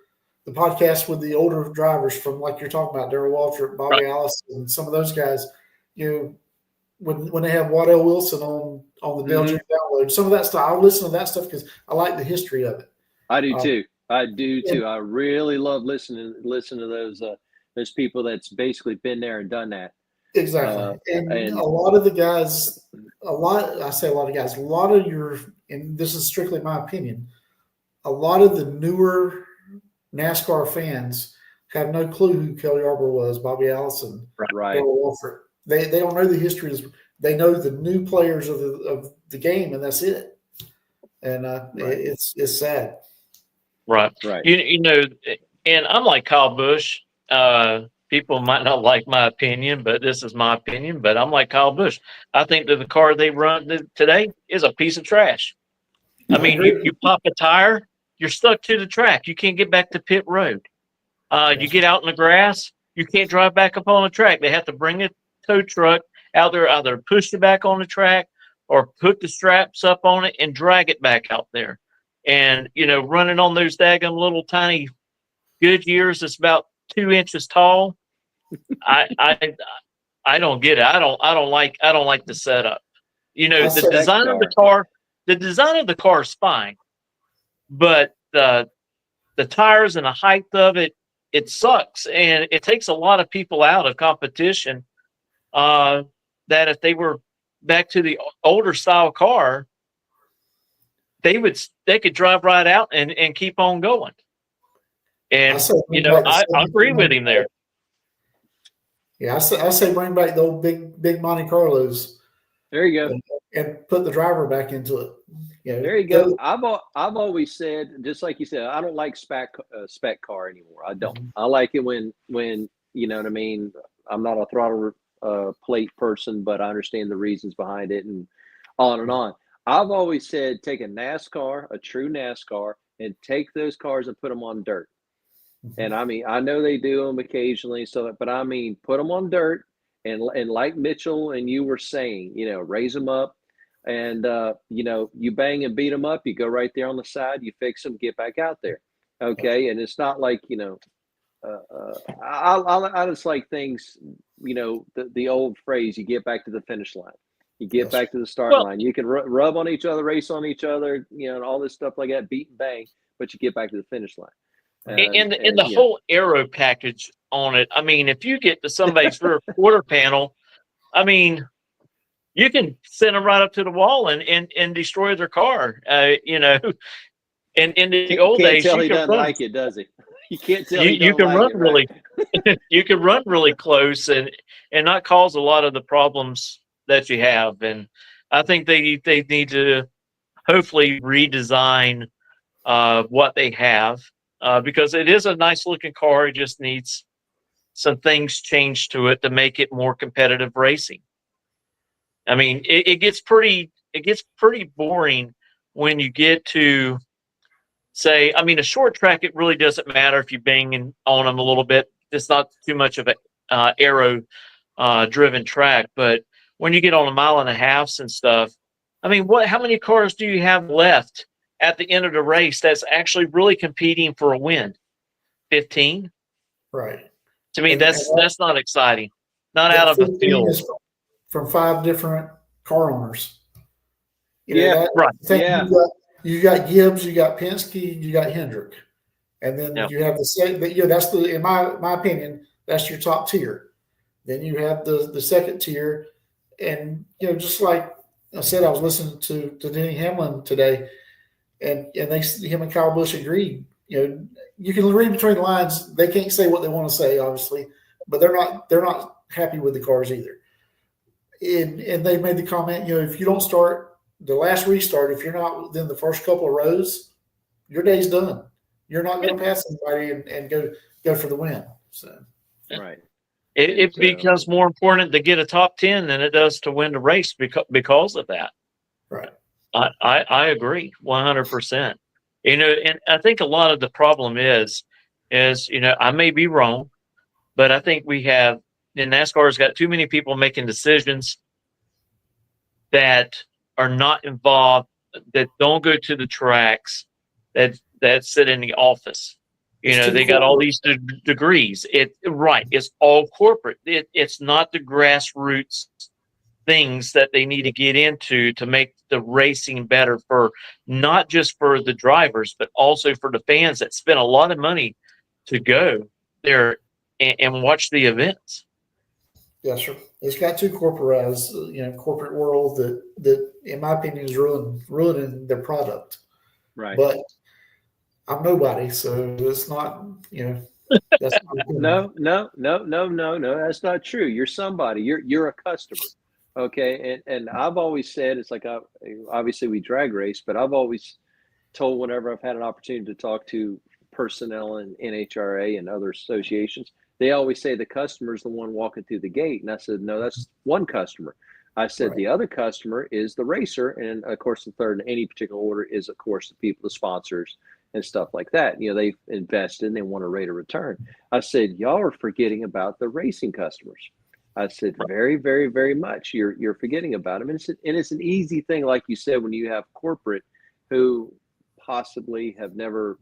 Speaker 4: podcasts with the older drivers from, like you're talking about, Darrell Waltrip, Bobby Allison, and some of those guys. When they have Waddell Wilson on the Dale Jr. download, some of that stuff, I'll listen to that stuff because I like the history of it.
Speaker 5: I do too. I really love listening to those people that's basically been there and done that.
Speaker 4: Exactly. And a lot of the guys, a lot of your, and this is strictly my opinion, a lot of the newer NASCAR fans have no clue who Kelly Yarborough was, Bobby Allison,
Speaker 5: right.
Speaker 4: Wolford. They don't know the history. They know the new players of the game, and that's it. And it's sad.
Speaker 1: Right.
Speaker 5: Right.
Speaker 1: And I'm like Kyle Busch. People might not like my opinion, but this is my opinion. But I'm like Kyle Busch. I think that the car they run today is a piece of trash. I mean, you pop a tire, you're stuck to the track. You can't get back to pit road. You get out in the grass, you can't drive back up on the track. They have to bring a tow truck out there, either push it back on the track or put the straps up on it and drag it back out there. And, running on those daggum little tiny Goodyears that's about 2 inches tall. I don't get it. I don't like the setup. The design of the car is fine, but the tires and the height of it sucks, and it takes a lot of people out of competition. That if they were back to the older style car, they could drive right out and keep on going. And I agree with him there.
Speaker 4: Yeah, I say bring back the old big Monte Carlos.
Speaker 5: There you go.
Speaker 4: And put the driver back into it.
Speaker 5: There you go. I've always said, just like you said, I don't like spec car anymore. I don't. I like it when you know what I mean. I'm not a throttle plate person, but I understand the reasons behind it, and on and on. I've always said, take a NASCAR, a true NASCAR, and take those cars and put them on dirt. And I mean, I know they do them occasionally, but I mean, put them on dirt, and like Mitchell and you were saying, raise them up, and you bang and beat them up. You go right there on the side, you fix them, get back out there, okay. And it's not like I just like things, the old phrase: you get back to the finish line, you get back to the start line. You can rub on each other, race on each other, and all this stuff like that, beat and bang, but you get back to the finish line.
Speaker 1: And the whole aero package on it. I mean, if you get to somebody's rear quarter panel, I mean, you can send them right up to the wall and destroy their car. And in the old
Speaker 5: Can't
Speaker 1: days,
Speaker 5: tell
Speaker 1: you
Speaker 5: he
Speaker 1: can
Speaker 5: doesn't
Speaker 1: run.
Speaker 5: like it, does he? You can't tell
Speaker 1: You
Speaker 5: he
Speaker 1: you
Speaker 5: doesn't
Speaker 1: can
Speaker 5: like
Speaker 1: run
Speaker 5: it,
Speaker 1: really
Speaker 5: right?
Speaker 1: you can run really close and not cause a lot of the problems that you have. And I think they need to hopefully redesign what they have because it is a nice looking car. It just needs some things changed to it to make it more competitive racing. I mean, it gets pretty boring when you get to say, I mean, a short track, it really doesn't matter if you bang on them a little bit. It's not too much of a aero driven track. But when you get on a mile and a half and stuff, I mean, how many cars do you have left at the end of the race that's actually really competing for a win? 15?
Speaker 4: Right.
Speaker 1: To me,
Speaker 4: And
Speaker 1: that's not exciting. Not out
Speaker 4: that
Speaker 1: of a
Speaker 4: 15
Speaker 1: field.
Speaker 4: is from 5 different car owners.
Speaker 5: Yeah,
Speaker 4: That
Speaker 1: right.
Speaker 4: thing,
Speaker 5: Yeah.
Speaker 4: you got Gibbs, you got Penske, you got Hendrick, and then
Speaker 1: Yep.
Speaker 4: you have the second. That's in my opinion, that's your top tier. Then you have the second tier, and just like I said, I was listening to Denny Hamlin today, and him and Kyle Busch agreed. You can read between the lines. They can't say what they want to say, obviously, but they're not happy with the cars either. And they made the comment, if you don't start the last restart, if you're not within the first couple of rows, your day's done. You're not going to pass anybody and go for the win. So
Speaker 5: Right.
Speaker 1: It becomes more important to get a top 10 than it does to win the race because of that.
Speaker 4: right.
Speaker 1: I agree 100%. And I think a lot of the problem is, I may be wrong, but I think NASCAR has got too many people making decisions that are not involved, that don't go to the tracks, that sit in the office. They got all these degrees. It's all corporate. It's not the grassroots things that they need to get into to make the racing better for not just for the drivers, but also for the fans that spend a lot of money to go there and watch the events.
Speaker 4: Yes, sir. It's got too corporatized, corporate world that in my opinion is ruining their product.
Speaker 5: Right.
Speaker 4: But I'm nobody, so it's not, that's not
Speaker 5: No. That's not true. You're somebody. You're a customer. Okay. And I've always said, it's like, obviously we drag race, but I've always told whenever I've had an opportunity to talk to personnel in NHRA and other associations, they always say the customer is the one walking through the gate. And I said, no, that's one customer. I said,
Speaker 4: Right.
Speaker 5: The other customer is the racer. And of course, the third in any particular order is, of course, the people, the sponsors and stuff like that. They've invested and they want a rate of return. I said, y'all are forgetting about the racing customers. I said, very, very, very much. You're forgetting about them. And it's an easy thing, like you said, when you have corporate who possibly have never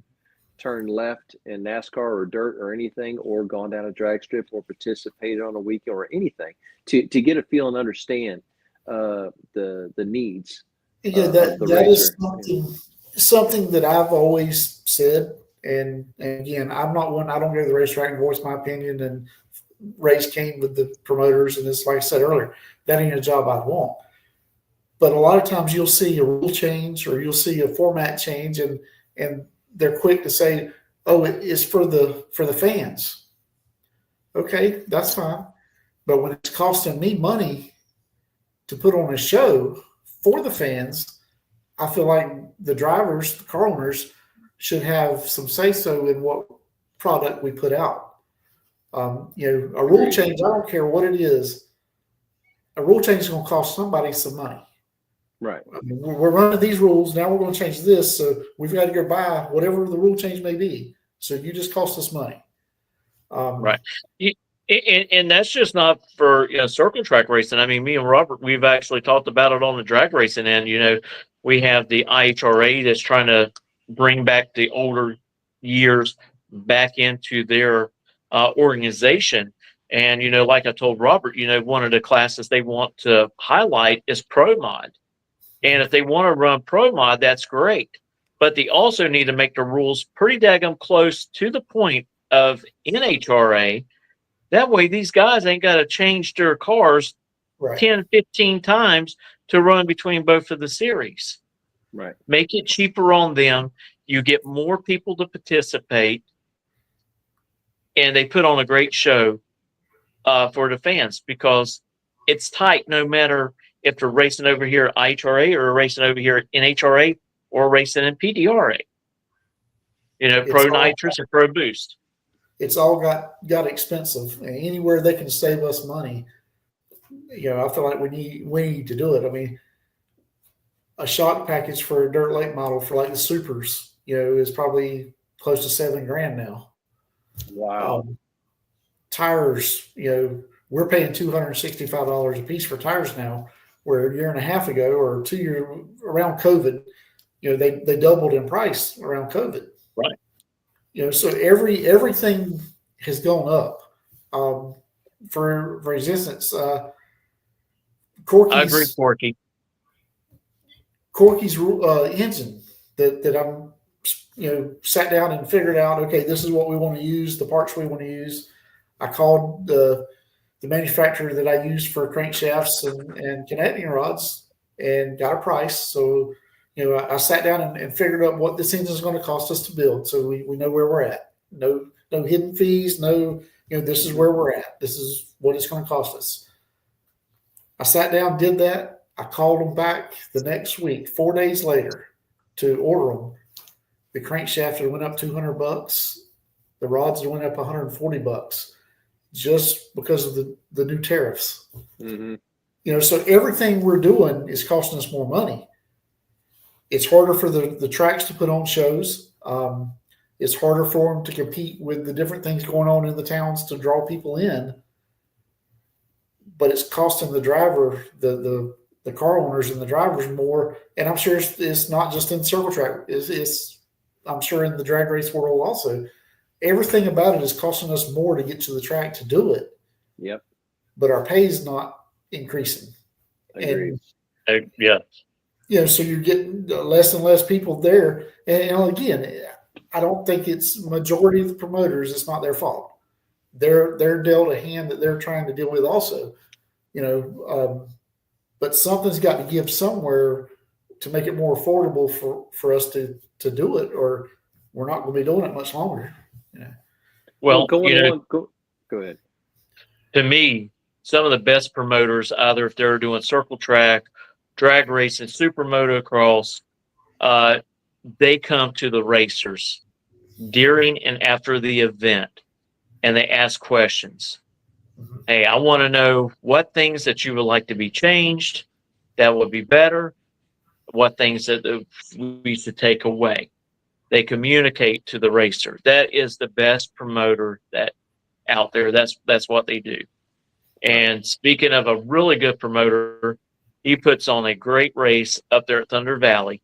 Speaker 5: turned left in NASCAR or dirt or anything, or gone down a drag strip or participated on a weekend or anything, to get a feel and understand the needs.
Speaker 4: that
Speaker 5: the
Speaker 4: is
Speaker 5: racer.
Speaker 4: something that I've always said. And again, I'm not one. I don't go to the racetrack and voice my opinion. And race came with the promoters, and it's like I said earlier, that ain't a job I want. But a lot of times you'll see a rule change or you'll see a format change, and they're quick to say, "Oh, it is for the fans." Okay, that's fine. But when it's costing me money to put on a show for the fans, I feel like the drivers, the car owners, should have some say so in what product we put out. A rule change, I don't care what it is. A rule change is going to cost somebody some money.
Speaker 5: Right.
Speaker 4: I mean, we're running these rules. Now we're going to change this. So we've got to go buy whatever the rule change may be. So you just cost us money.
Speaker 1: Right. And that's just not for circle track racing. I mean, me and Robert, we've actually talked about it on the drag racing end. We have the IHRA that's trying to bring back the older years back into their organization. And, like I told Robert, one of the classes they want to highlight is Pro Mod. And if they want to run Pro Mod, that's great. But they also need to make the rules pretty daggum close to the point of NHRA. That way, these guys ain't got to change their cars
Speaker 4: Right.
Speaker 1: 10, 15 times to run between both of the series.
Speaker 5: Right.
Speaker 1: Make it cheaper on them. You get more people to participate, and they put on a great show for the fans because it's tight no matter if they're racing over here at IHRA or racing over here at NHRA or racing in PDRA. You know, Pro Nitrous or Pro Boost.
Speaker 4: It's all got expensive, and anywhere they can save us money, you know, I feel like we need to do it. I mean, a shock package for a dirt lake model for like the supers, you know, is probably close to $7,000 now.
Speaker 5: Wow.
Speaker 4: Tires, you know, we're paying $265 a piece for tires now, where a year and a half ago or 2 years around COVID, you know, they doubled in price around COVID.
Speaker 1: Right.
Speaker 4: You know, so everything has gone up. For existence,
Speaker 1: I agree,
Speaker 4: Corky's engine that I'm, you know, sat down and figured out, okay, this is what we want to use, the parts we want to use. I called the manufacturer that I use for crankshafts and connecting rods and got a price. So, you know, I sat down and figured out what this engine is going to cost us to build. So we know where we're at. No hidden fees, no, you know, this is where we're at. This is what it's going to cost us. I sat down, did that. I called them back the next week, 4 days later, to order them. The crankshaft went up $200. The rods went up $140 just because of the new tariffs.
Speaker 5: Mm-hmm.
Speaker 4: You know, so everything we're doing is costing us more money. It's harder for the tracks to put on shows. It's harder for them to compete with the different things going on in the towns to draw people in. But it's costing the driver, the car owners and the drivers more. And I'm sure it's not just in circle track. It's I'm sure in the drag race world also. Everything about it is costing us more to get to the track to do it.
Speaker 5: Yep.
Speaker 4: But our pay is not increasing.
Speaker 5: Agreed.
Speaker 1: And, yeah.
Speaker 4: You know, so you're getting less and less people there. And again, I don't think it's majority of the promoters. It's not their fault. They're dealt a hand that they're trying to deal with also. You know, but something's got to give somewhere to make it more affordable for us to do it, or we're not going to be doing it much longer. Yeah.
Speaker 1: Well,
Speaker 5: go ahead.
Speaker 1: To me, some of the best promoters, either if they're doing circle track, drag racing, super motocross, they come to the racers during and after the event, and they ask questions. Mm-hmm. Hey, I want to know what things that you would like to be changed, that would be better, what things that we should take away. They communicate to the racer. That is the best promoter that out there. That's what they do. And speaking of a really good promoter, he puts on a great race up there at Thunder Valley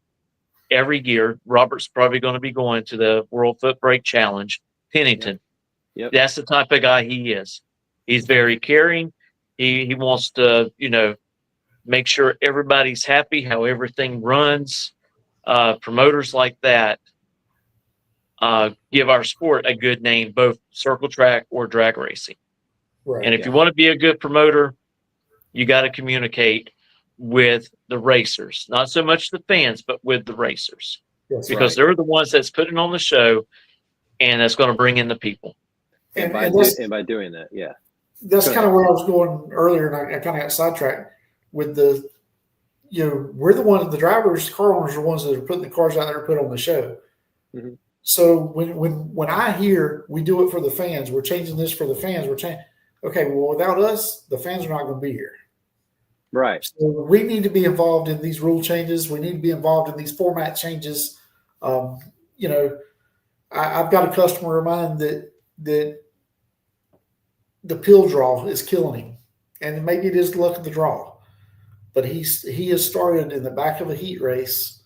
Speaker 1: every year. Robert's probably going to be going to the World Foot Brake Challenge, Pennington. Yep. That's the type of guy he is. He's very caring. He wants to, you know, make sure everybody's happy, how everything runs. Promoters like that give our sport a good name, both circle track or drag racing. Right, and if you want to be a good promoter, you got to communicate with the racers, not so much the fans, but with the racers, because they're the ones that's putting on the show, and that's going to bring in the people.
Speaker 5: And by doing that, yeah,
Speaker 4: that's kind of where I was going earlier, and I kind of got sidetracked with the, you know, we're the ones, the drivers, car owners are the ones that are putting the cars out there to put on the show. Mm-hmm. So when I hear we do it for the fans, we're changing this for the fans, we're changing. Okay, well, without us, the fans are not going to be here.
Speaker 5: Right.
Speaker 4: So we need to be involved in these rule changes. We need to be involved in these format changes. You know, I've got a customer of mine that the pill draw is killing him, and maybe it is the luck of the draw, but he has started in the back of a heat race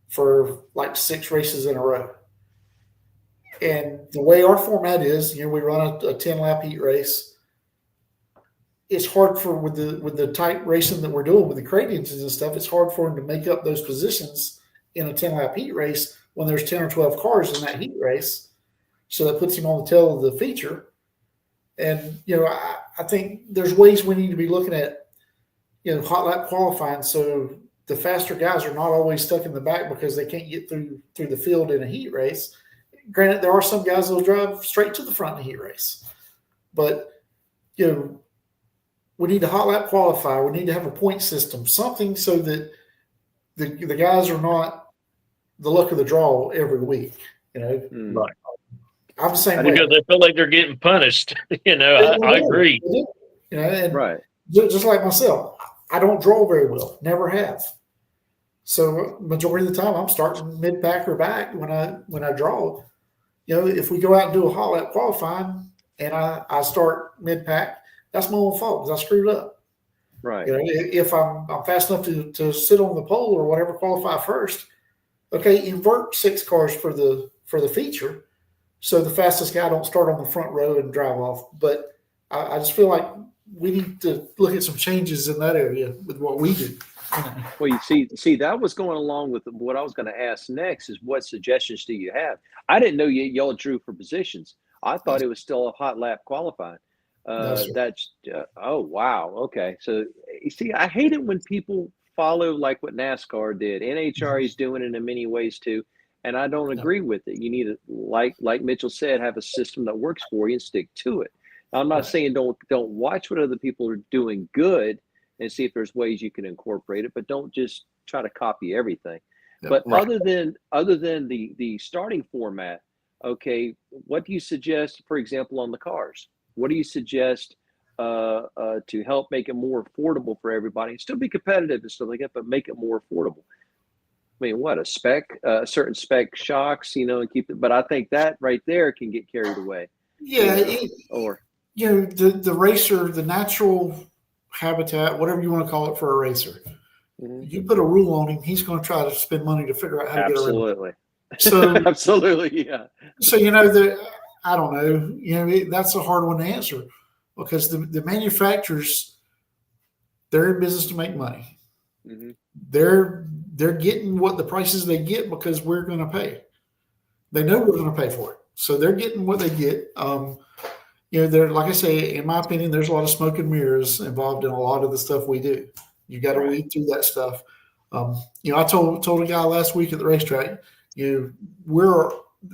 Speaker 4: for like 6 races in a row. And the way our format is, you know, we run a 10-lap heat race. It's hard for with the tight racing that we're doing with the crate engines and stuff. It's hard for him to make up those positions in a 10-lap heat race when there's 10 or 12 cars in that heat race. So that puts him on the tail of the feature. And you know, I think there's ways we need to be looking at hot lap qualifying. So the faster guys are not always stuck in the back because they can't get through the field in a heat race. Granted, there are some guys that will drive straight to the front in a heat race, but we need to hot lap qualify. We need to have a point system, something so that the guys are not the luck of the draw every week.
Speaker 1: Right.
Speaker 4: I'm the same way.
Speaker 1: Because they feel like they're getting punished. I agree.
Speaker 4: And
Speaker 5: Right.
Speaker 4: just like myself, I don't draw very well. Never have. So majority of the time, I'm starting mid pack or back when I draw. If we go out and do a hot lap qualifying and I start mid pack, that's my own fault because I screwed up.
Speaker 5: Right.
Speaker 4: If I'm fast enough to sit on the pole or whatever, qualify first. Okay, invert 6 cars for the feature, so the fastest guy don't start on the front row and drive off. But I just feel like we need to look at some changes in that area with what we do.
Speaker 5: Well, you see, that was going along with what I was going to ask next is what suggestions do you have? I didn't know y'all drew for positions. I thought it was still a hot lap qualifying. Oh, wow. Okay. So you see, I hate it when people follow like what NASCAR did. NHRA is doing it in many ways too. And I don't agree with it. You need to, like Mitchell said, have a system that works for you and stick to it. Now, I'm not saying don't watch what other people are doing good and see if there's ways you can incorporate it, but don't just try to copy everything. But other than the starting format, okay, what do you suggest, for example, on the cars? What do you suggest to help make it more affordable for everybody? Still be competitive and stuff like that, but make it more affordable. I mean, what a certain spec shocks, and keep it. But I think that right there can get carried away.
Speaker 4: Yeah, the racer, the natural habitat, whatever you want to call it for a racer. Mm-hmm. You put a rule on him, he's going to try to spend money to figure out how to get around it. So
Speaker 5: absolutely, yeah.
Speaker 4: So I don't know. That's a hard one to answer because the manufacturers, they're in business to make money. Mm-hmm. They're getting what the prices they get because we're going to pay. They know we're going to pay for it, so they're getting what they get. They're, like I say, in my opinion, there's a lot of smoke and mirrors involved in a lot of the stuff we do. You got to weed through that stuff. I told a guy last week at the racetrack,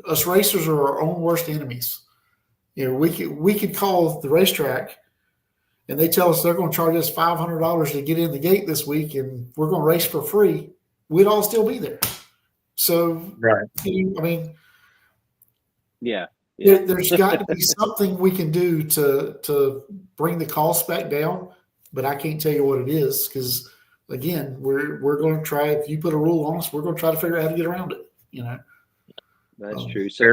Speaker 4: us racers are our own worst enemies. We could call the racetrack and they tell us they're going to charge us $500 to get in the gate this week and we're going to race for free. We'd all still be there. So, there's got to be something we can do to bring the cost back down, but I can't tell you what it is because, again, we're going to try. If you put a rule on us, we're going to try to figure out how to get around it.
Speaker 5: That's true. So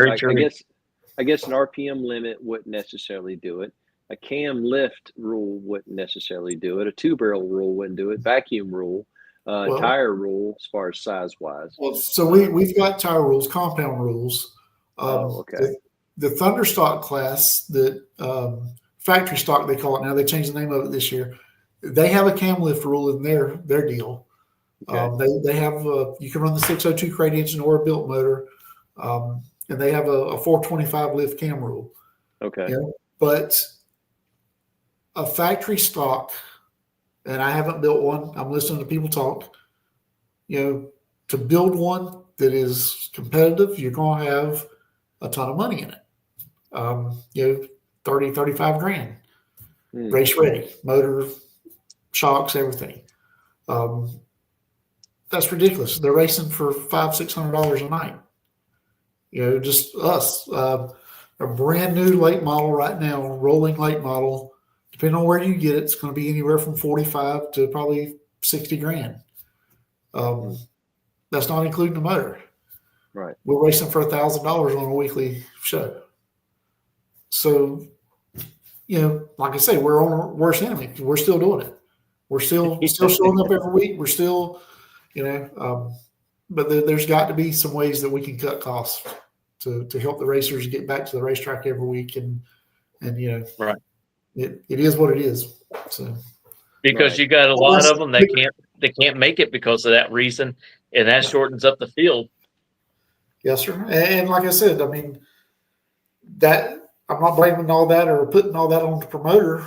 Speaker 5: I guess an RPM limit wouldn't necessarily do it. A cam lift rule wouldn't necessarily do it. A 2-barrel rule wouldn't do it. Vacuum rule, tire rule, as far as size wise.
Speaker 4: Well, so we've got tire rules, compound rules.
Speaker 5: Okay.
Speaker 4: The Thunder stock class, the factory stock they call it now. They changed the name of it this year. They have a cam lift rule in their deal. Okay. They have you can run the 602 crate engine or a built motor, and they have a 425 lift cam rule.
Speaker 5: Okay.
Speaker 4: But a factory stock, and I haven't built one. I'm listening to people talk. To build one that is competitive, you're going to have a ton of money in it. 30, 35 grand. Race ready, motor, shocks, everything. That's ridiculous. They're racing for $500-$600 a night. Just us. A brand new late model right now, rolling late model. Depending on where you get it, it's going to be anywhere from 45 to probably 60 grand. That's not including the motor.
Speaker 5: Right.
Speaker 4: We're racing for $1,000 on a weekly show. So, like I say, we're on our worst enemy. We're still doing it. We're still showing up every week. We're still, but there's got to be some ways that we can cut costs to help the racers get back to the racetrack every week. And
Speaker 1: right.
Speaker 4: It is what it is. So
Speaker 1: because you got a lot of them that can't make it because of that reason, and that shortens up the field.
Speaker 4: Yes, sir. And like I said, that I'm not blaming all that or putting all that on the promoter.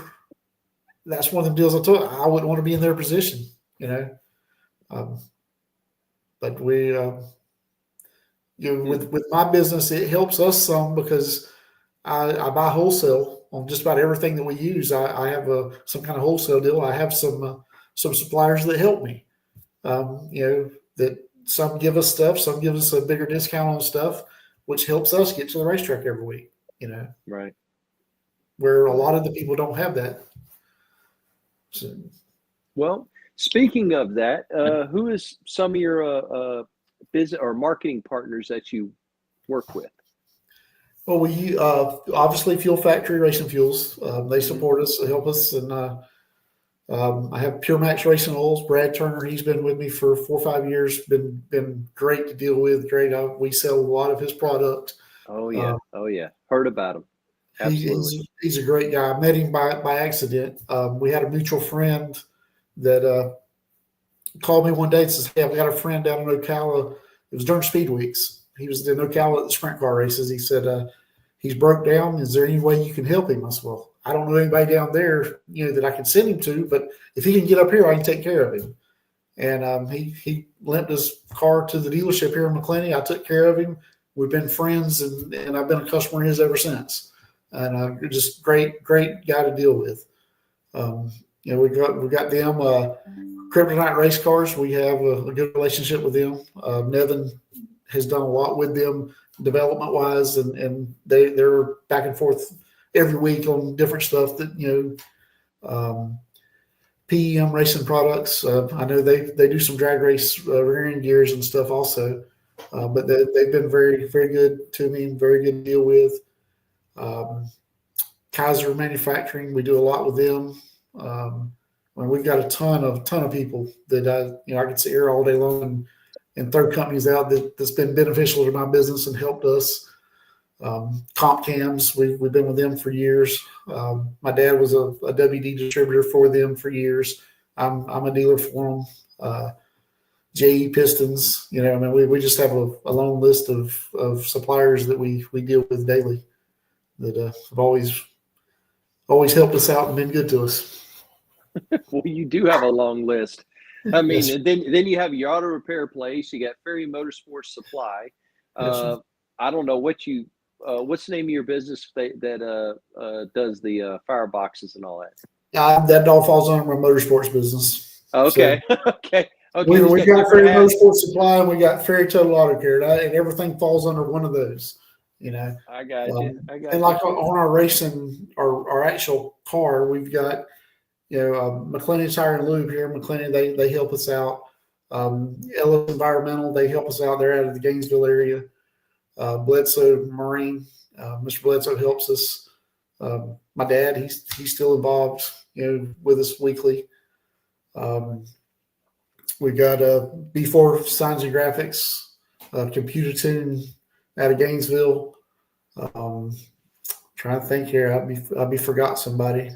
Speaker 4: that's one of the deals I told. I wouldn't want to be in their position, but we, with my business, it helps us some because I buy wholesale on just about everything that we use. I have some kind of wholesale deal. I have some suppliers that help me. That some give us stuff, some give us a bigger discount on stuff, which helps us get to the racetrack every week.
Speaker 5: Right.
Speaker 4: Where a lot of the people don't have that. So.
Speaker 5: Well, speaking of that, who is some of your business or marketing partners that you work with?
Speaker 4: Well, we obviously Fuel Factory Racing Fuels. They support us, they help us, and I have Pure Max Racing Oils. Brad Turner, he's been with me for 4 or 5 years. Been great to deal with. Great. We sell a lot of his product.
Speaker 5: Oh yeah, heard about him. Absolutely.
Speaker 4: He's a great guy. I met him by accident. We had a mutual friend that called me one day and says, "Hey, I've got a friend down in Ocala." It was during Speed Weeks. He was in Ocala at the sprint car races. He said, "He's broke down. Is there any way you can help him?" I said, "Well, I don't know anybody down there, that I can send him to, but if he can get up here, I can take care of him." And he lent his car to the dealership here in Macclenny. I took care of him. We've been friends, and I've been a customer of his ever since. And just great guy to deal with. We got them Kryptonite race cars. We have a good relationship with them. Nevin has done a lot with them development wise, and they're back and forth every week on different stuff that PEM racing products. I know they do some drag race rear end gears and stuff also, but they've been very, very good to me and very good to deal with. Kaiser Manufacturing, we do a lot with them. We've got a ton of people that I could sit here all day long and throw companies out that's been beneficial to my business and helped us. Comp Cams, we've been with them for years. My dad was a WD distributor for them for years. I'm a dealer for them. JE Pistons, we just have a long list of suppliers that we deal with daily that have always helped us out and been good to us.
Speaker 5: Well, you do have a long list. I mean,
Speaker 4: Yes.
Speaker 5: and then you have your auto repair place. You got Ferry Motorsports Supply.
Speaker 4: Yes,
Speaker 5: I don't know what's the name of your business that does the fireboxes and all that?
Speaker 4: that all falls under my motorsports business.
Speaker 5: Okay.
Speaker 4: So,
Speaker 5: Okay.
Speaker 4: we got
Speaker 5: different
Speaker 4: Ferry
Speaker 5: hats.
Speaker 4: Motorsports Supply and we got Ferry Total Auto Care, and everything falls under one of those.
Speaker 5: I got you.
Speaker 4: And like on our racing, our actual car, we've got Macclenny Tire and Lube here. Macclenny, they help us out. Ellis Environmental, they help us out. They're out of the Gainesville area. Bledsoe Marine, Mr. Bledsoe helps us. My dad, he's still involved, with us weekly. We got B4 Signs and Graphics, Computer Tune out of Gainesville. Trying to think here, I'll be forgot somebody.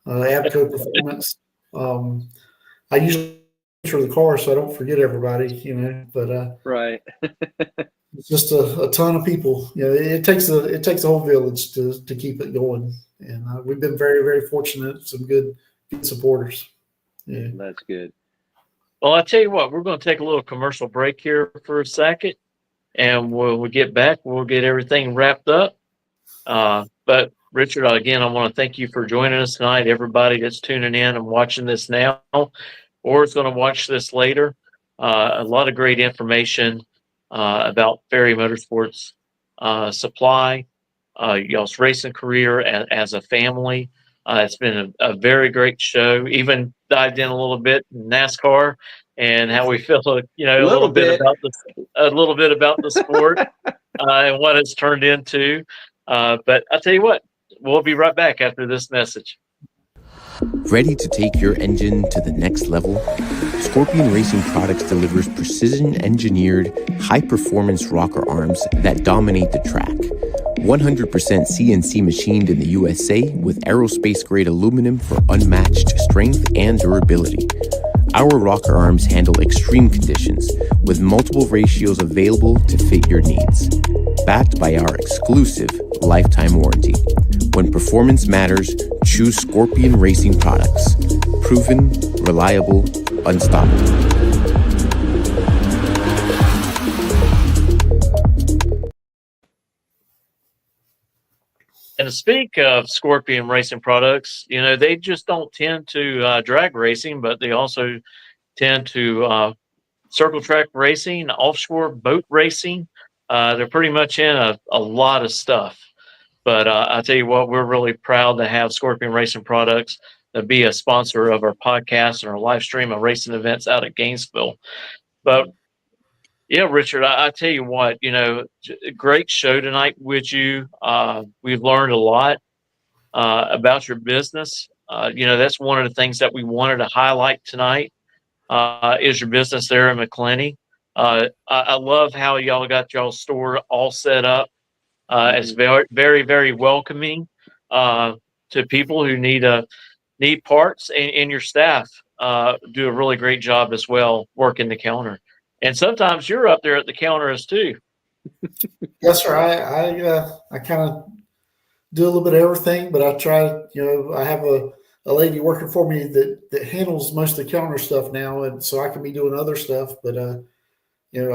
Speaker 4: Abco Performance. I usually for the car, so I don't forget everybody, But
Speaker 5: right.
Speaker 4: it's just a ton of people. It takes a whole village to keep it going, and we've been very, very fortunate. Some good supporters. Yeah,
Speaker 5: That's good.
Speaker 1: Well, I tell you what, we're going to take a little commercial break here for a second, and when we get back, we'll get everything wrapped up. But Richard, again, I want to thank you for joining us tonight. Everybody that's tuning in and watching this now, or is going to watch this later, a lot of great information about Ferry Motorsports Supply, y'all's racing career as a family. It's been a very great show. Even dived in a little bit in NASCAR and how we feel, a little bit about the sport and what it's turned into. But I'll tell you what, we'll be right back after this message.
Speaker 3: Ready to take your engine to the next level? Scorpion Racing Products delivers precision-engineered, high-performance rocker arms that dominate the track. 100% CNC machined in the USA with aerospace-grade aluminum for unmatched strength and durability. Our rocker arms handle extreme conditions with multiple ratios available to fit your needs. Backed by our exclusive lifetime warranty. When performance matters, choose Scorpion Racing products. Proven, reliable, unstoppable.
Speaker 1: And to speak of Scorpion Racing products, they just don't tend to drag racing, but they also tend to circle track racing, offshore boat racing. They're pretty much in a lot of stuff. But I tell you what, we're really proud to have Scorpion Racing products to be a sponsor of our podcast and our live stream of racing events out at Gainesville. But yeah, Richard, I tell you what, great show tonight with you. We've learned a lot about your business. That's one of the things that we wanted to highlight tonight is your business there in Macclenny. I love how y'all got y'all's store all set up. It's very, very, very welcoming to people who need parts, and your staff do a really great job as well working the counter. And sometimes you're up there at the counter as too.
Speaker 4: Yes, sir. I kind of do a little bit of everything, but I try. I have a lady working for me that handles most of the counter stuff now, and so I can be doing other stuff. But I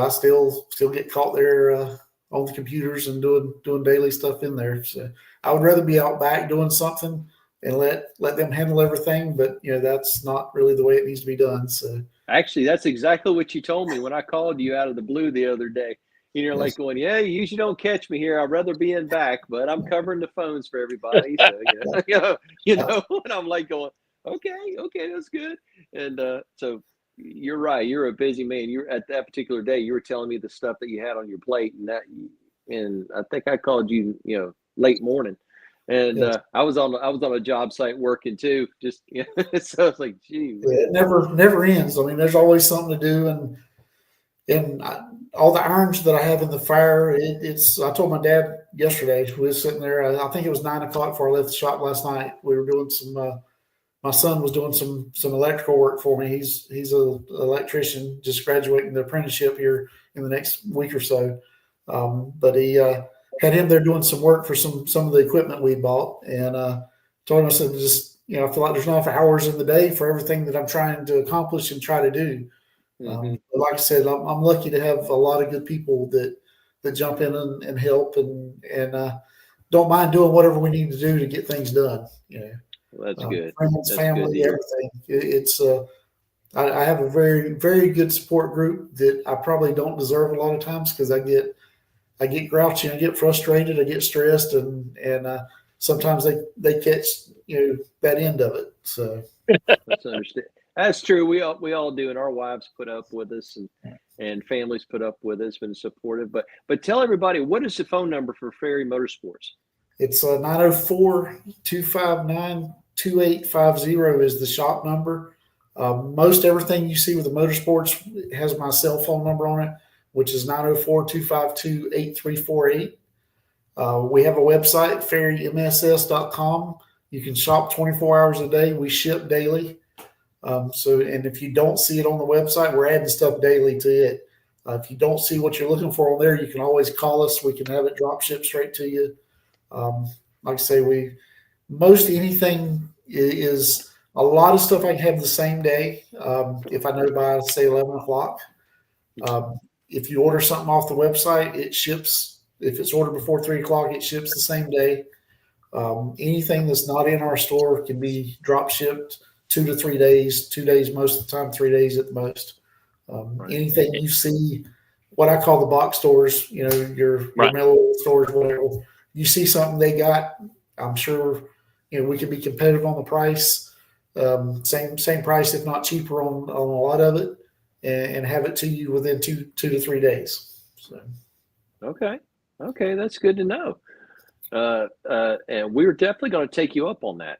Speaker 4: still get caught there on the computers and doing daily stuff in there. So I would rather be out back doing something and let them handle everything. But that's not really the way it needs to be done. So.
Speaker 5: Actually, that's exactly what you told me when I called you out of the blue the other day. You're like going, yeah, you usually don't catch me here. I'd rather be in back, but I'm covering the phones for everybody. So, and I'm like going, okay, that's good. And so you're right. You're a busy man. You're at that particular day, you were telling me the stuff that you had on your plate, and I think I called you, late morning. And
Speaker 4: Yes.
Speaker 5: I was on a job site working too. Just so it's like, gee,
Speaker 4: It never ends. I mean, there's always something to do, and all the irons that I have in the fire. I told my dad yesterday. We were sitting there. I think it was 9 o'clock before I left the shop last night. We were doing some. My son was doing some electrical work for me. He's an electrician, just graduating the apprenticeship here in the next week or so. But he had him there doing some work for some of the equipment we bought, and told him, I said, just I feel like there's not enough hours in the day for everything that I'm trying to accomplish and try to do. But like I said, I'm lucky to have a lot of good people that jump in and help and don't mind doing whatever we need to do to get things done.
Speaker 5: Well, that's good.
Speaker 4: Friends,
Speaker 5: That's
Speaker 4: family,
Speaker 5: good.
Speaker 4: everything. I have a very, very good support group that I probably don't deserve a lot of times because I get grouchy, I get frustrated, I get stressed, and sometimes they catch that end of it. So
Speaker 5: That's understand. That's true. We all do, and our wives put up with us, and families put up with us, been supportive. But tell everybody, what is the phone number for Ferry Motorsports?
Speaker 4: it's 904-259-2850 is the shop number. Most everything you see with the Motorsports has my cell phone number on it, which is 904-252-8348. We have a website, ferrymss.com. You can shop 24 hours a day. We ship daily. And if you don't see it on the website, we're adding stuff daily to it. If you don't see what you're looking for on there, you can always call us. We can have it drop shipped straight to you. Like I say, most anything is a lot of stuff I can have the same day. If I know by say 11 o'clock, if you order something off the website, it ships. If it's ordered before 3 o'clock, it ships the same day. Anything that's not in our store can be drop shipped 2 to 3 days, 2 days most of the time, 3 days at the most.
Speaker 5: Right.
Speaker 4: Anything you see, what I call the box stores, your mail stores, whatever. You see something they got, I'm sure we can be competitive on the price, same price if not cheaper on a lot of it, and have it to you within 2 to 3 days. So.
Speaker 5: Okay, that's good to know. And we're definitely going to take you up on that.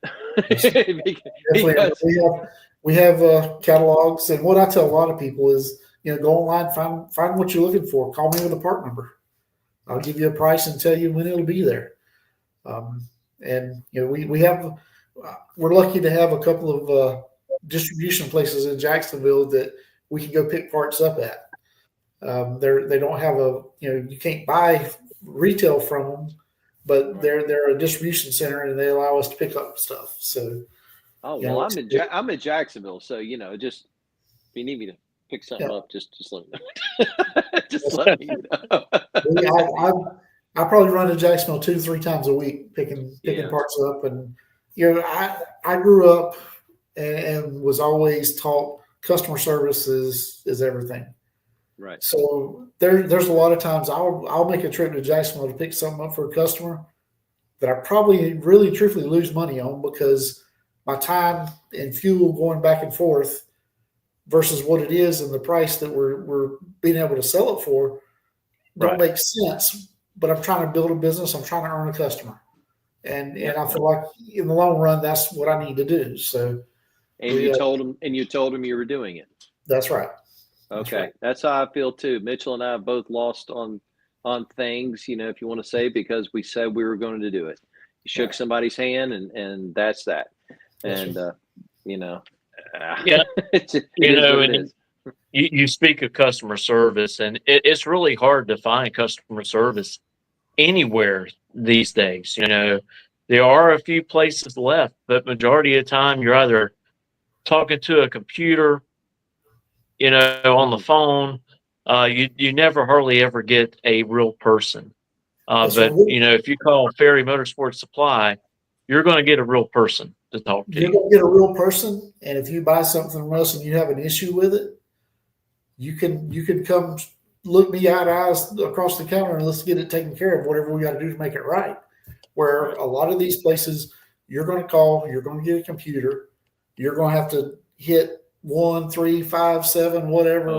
Speaker 4: We have catalogs, and what I tell a lot of people is, go online, find what you're looking for. Call me with a part number. I'll give you a price and tell you when it'll be there. And we're lucky to have a couple of distribution places in Jacksonville that we can go pick parts up at. They don't have you can't buy retail from them. but they're a distribution center and they allow us to pick up stuff. So,
Speaker 5: Oh
Speaker 4: you
Speaker 5: well,
Speaker 4: know,
Speaker 5: I'm in Jacksonville, so just if you need me to pick something up, just let me know. Just let me know.
Speaker 4: I probably run to Jacksonville 2-3 times a week picking
Speaker 5: Yeah.
Speaker 4: parts up, and I grew up and was always taught customer service is everything.
Speaker 5: Right.
Speaker 4: So there's a lot of times I'll make a trip to Jacksonville to pick something up for a customer that I probably really truthfully lose money on because my time and fuel going back and forth versus what it is and the price that we're being able to sell it for don't make sense. But I'm trying to build a business. I'm trying to earn a customer, and I feel like in the long run that's what I need to do. So,
Speaker 5: and you told him you were doing it.
Speaker 4: That's right.
Speaker 5: Okay, that's how I feel too. Mitchell and I have both lost on things, if you want to say, because we said we were going to do it. You shook somebody's hand, and that's that. And
Speaker 1: Yeah,
Speaker 5: and
Speaker 1: you speak of customer service, and it's really hard to find customer service anywhere these days. There are a few places left, but majority of the time you're either talking to a computer, on the phone. You never hardly ever get a real person. But if you call Ferry Motorsports Supply, you're going to get a real person to talk to.
Speaker 4: You're going to get a real person, and if you buy something from us and you have an issue with it, you can come look me eye to eyes across the counter and let's get it taken care of. Whatever we got to do to make it right. Where a lot of these places, you're going to call, you're going to get a computer, you're going to have to hit 1, 3, 5, 7, whatever,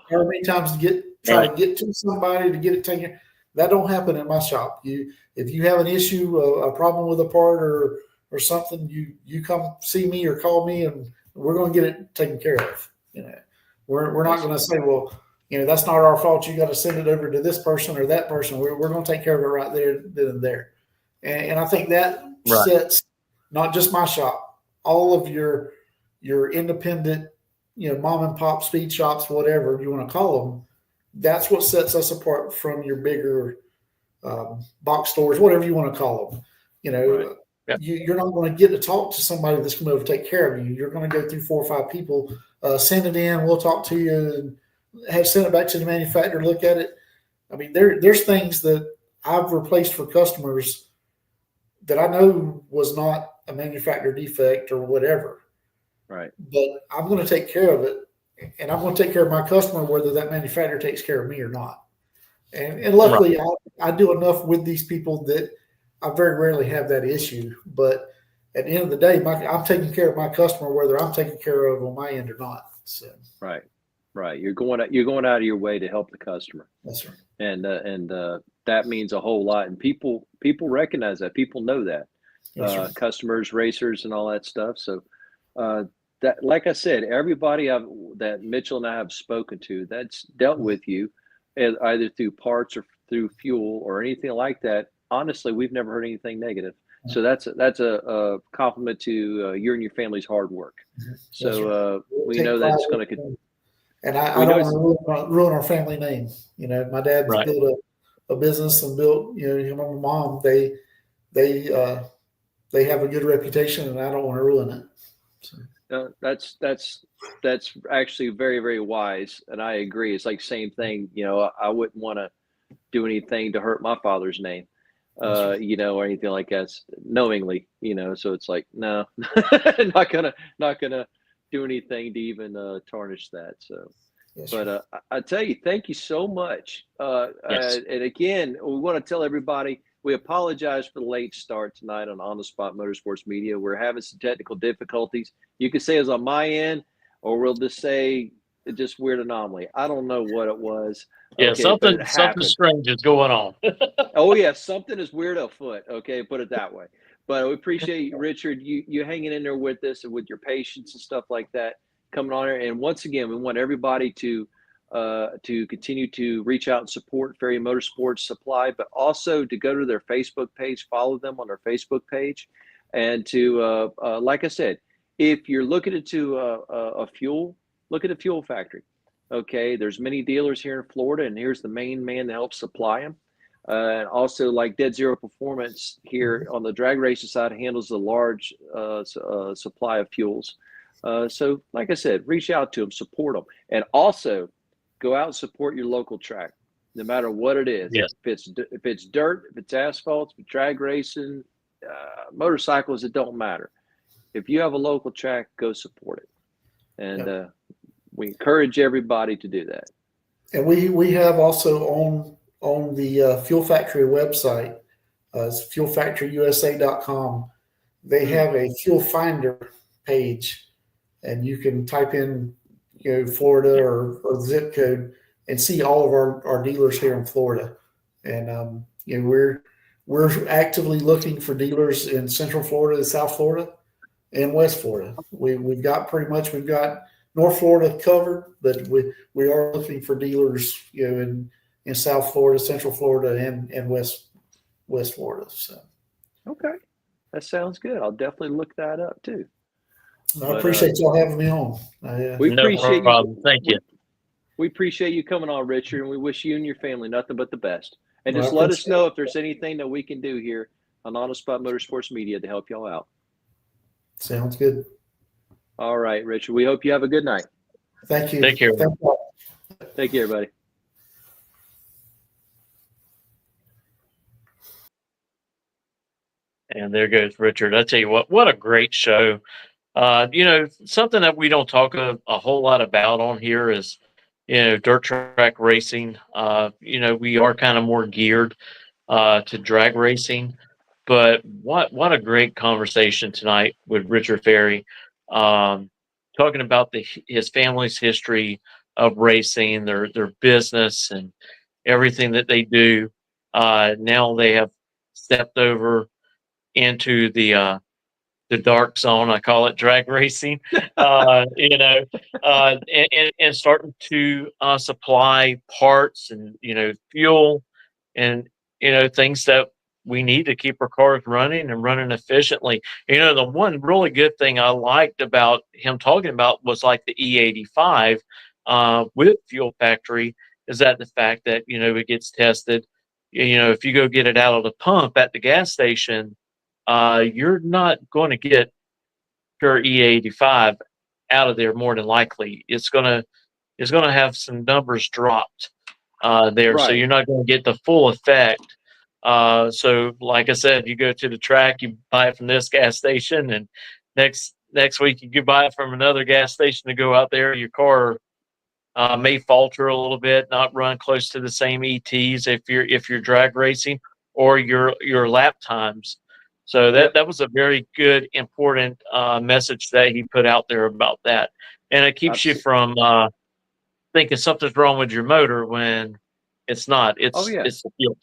Speaker 4: however many times to try to get to somebody to get it taken. That don't happen in my shop. If you have an issue, a problem with a part or something, you come see me or call me, and we're going to get it taken care of. We're not going to say, well, that's not our fault. You got to send it over to this person or that person. We're going to take care of it right there, then and there. And I think that sets not just my shop, all of your independent, mom and pop speed shops, whatever you want to call them. That's what sets us apart from your bigger box stores, whatever you want to call them. You're not going to get to talk to somebody that's going to be able to take care of you. You're going to go through 4 or 5 people. Send it in. We'll talk to you and send it back to the manufacturer. Look at it. I mean, there's things that I've replaced for customers that I know was not a manufacturer defect or whatever.
Speaker 5: Right.
Speaker 4: But I'm going to take care of it, and I'm going to take care of my customer whether that manufacturer takes care of me or not. And luckily, I do enough with these people that I very rarely have that issue. But at the end of the day, I'm taking care of my customer whether I'm taking care of on my end or not. So.
Speaker 5: Right. You're going out of your way to help the customer.
Speaker 4: That's right.
Speaker 5: And that means a whole lot. And people recognize that. People know that.
Speaker 4: Right.
Speaker 5: Customers, racers, and all that stuff. So that, like I said, everybody that Mitchell and I have spoken to that's dealt with you, either through parts or through fuel or anything like that. Honestly, we've never heard anything negative. So that's a compliment to you and your family's hard work. So we know that's going to.
Speaker 4: And I don't want to ruin our family name. My dad's built a business and built, him and my mom. They have a good reputation, and I don't want to ruin it. So.
Speaker 5: That's actually very, very wise, and I agree. It's like same thing. I wouldn't want to do anything to hurt my father's name, or anything like that, knowingly. So it's like no, not gonna do anything to even tarnish that. So.
Speaker 4: Yes,
Speaker 5: but I tell you, thank you so much. And again, we want to tell everybody we apologize for the late start tonight on the Spot Motorsports Media. We're having some technical difficulties. You can say it's on my end, or we'll just say it's just weird anomaly. I don't know what it was.
Speaker 1: Yeah, something strange is going on.
Speaker 5: Oh yeah, something is weird afoot. Okay, put it that way. But we appreciate you, Richard, you hanging in there with us and with your patience and stuff like that. Coming on here, and once again, we want everybody to continue to reach out and support Ferry Motorsports Supply, but also to go to their Facebook page, follow them on their Facebook page, and to like I said, if you're looking into a fuel, look at a fuel factory. Okay, there's many dealers here in Florida, and here's the main man that helps supply them. And also, like Dead Zero Performance here on the drag racing side handles a large supply of fuels. So, like I said, reach out to them, support them, and also go out and support your local track, no matter what it is.
Speaker 1: Yes.
Speaker 5: If it's dirt, if it's asphalt, if it's drag racing, motorcycles, it don't matter. If you have a local track, go support it, and we encourage everybody to do that.
Speaker 4: And we have also on the Fuel Factory website, it's fuelfactoryusa.com. They have a fuel finder page, and you can type in, Florida or zip code and see all of our dealers here in Florida. And we're actively looking for dealers in Central Florida, South Florida, and West Florida. We've got North Florida covered, but we are looking for dealers, in South Florida, Central Florida, and West Florida. So,
Speaker 5: okay, that sounds good. I'll definitely look that up too.
Speaker 4: I appreciate y'all having me on.
Speaker 5: We appreciate
Speaker 1: problem. Thank you.
Speaker 5: We appreciate you coming on, Richard, and we wish you and your family nothing but the best. And
Speaker 4: Well,
Speaker 5: just
Speaker 4: I
Speaker 5: let us
Speaker 4: appreciate
Speaker 5: know if there's anything that we can do here on On the Spot Motorsports Media to help y'all out.
Speaker 4: Sounds good.
Speaker 5: All right, Richard. We hope you have a good night.
Speaker 4: Thank you.
Speaker 1: Take care.
Speaker 4: Thank you.
Speaker 5: Take care, buddy.
Speaker 1: And there goes Richard. I tell you what a great show. Something that we don't talk a whole lot about on here is, dirt track racing. We are kind of more geared to drag racing, but what a great conversation tonight with Richard Ferry, talking about his family's history of racing, their business, and everything that they do. Now they have stepped over into the dark zone. I call it drag racing, and starting to supply parts and, fuel and, things that we need to keep our cars running and running efficiently. The one really good thing I liked about him talking about was like the E85 with Fuel Factory, is that the fact that, it gets tested. If you go get it out of the pump at the gas station, you're not going to get pure E85 out of there. More than likely, it's gonna have some numbers dropped there,
Speaker 5: Right.
Speaker 1: so you're not going to get the full effect. So, like I said, you go to the track, you buy it from this gas station, and next week you buy it from another gas station to go out there. Your car may falter a little bit, not run close to the same ETs if you're drag racing, or your lap times. So that was a very good, important message that he put out there about that, and it keeps you from thinking something's wrong with your motor when it's not. It's the fuel.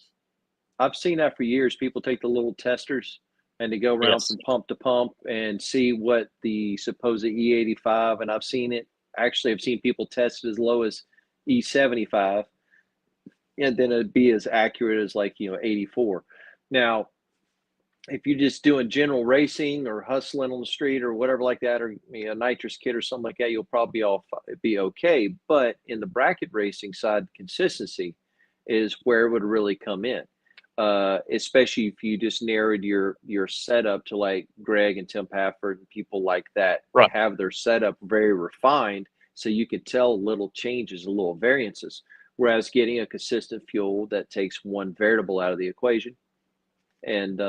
Speaker 5: I've seen that for years. People take the little testers and they go around from pump to pump and see what the supposed E85, and I've seen people test it as low as E75, and then it'd be as accurate as 84. Now, if you're just doing general racing or hustling on the street or whatever like that, or a nitrous kit or something like that, you'll probably be okay. But in the bracket racing side, consistency is where it would really come in. Especially if you just narrowed your setup to like Greg and Tim Pafford and people like that,
Speaker 1: Right.
Speaker 5: Have their setup very refined, so you can tell little changes, little variances. Whereas getting a consistent fuel that takes one variable out of the equation, and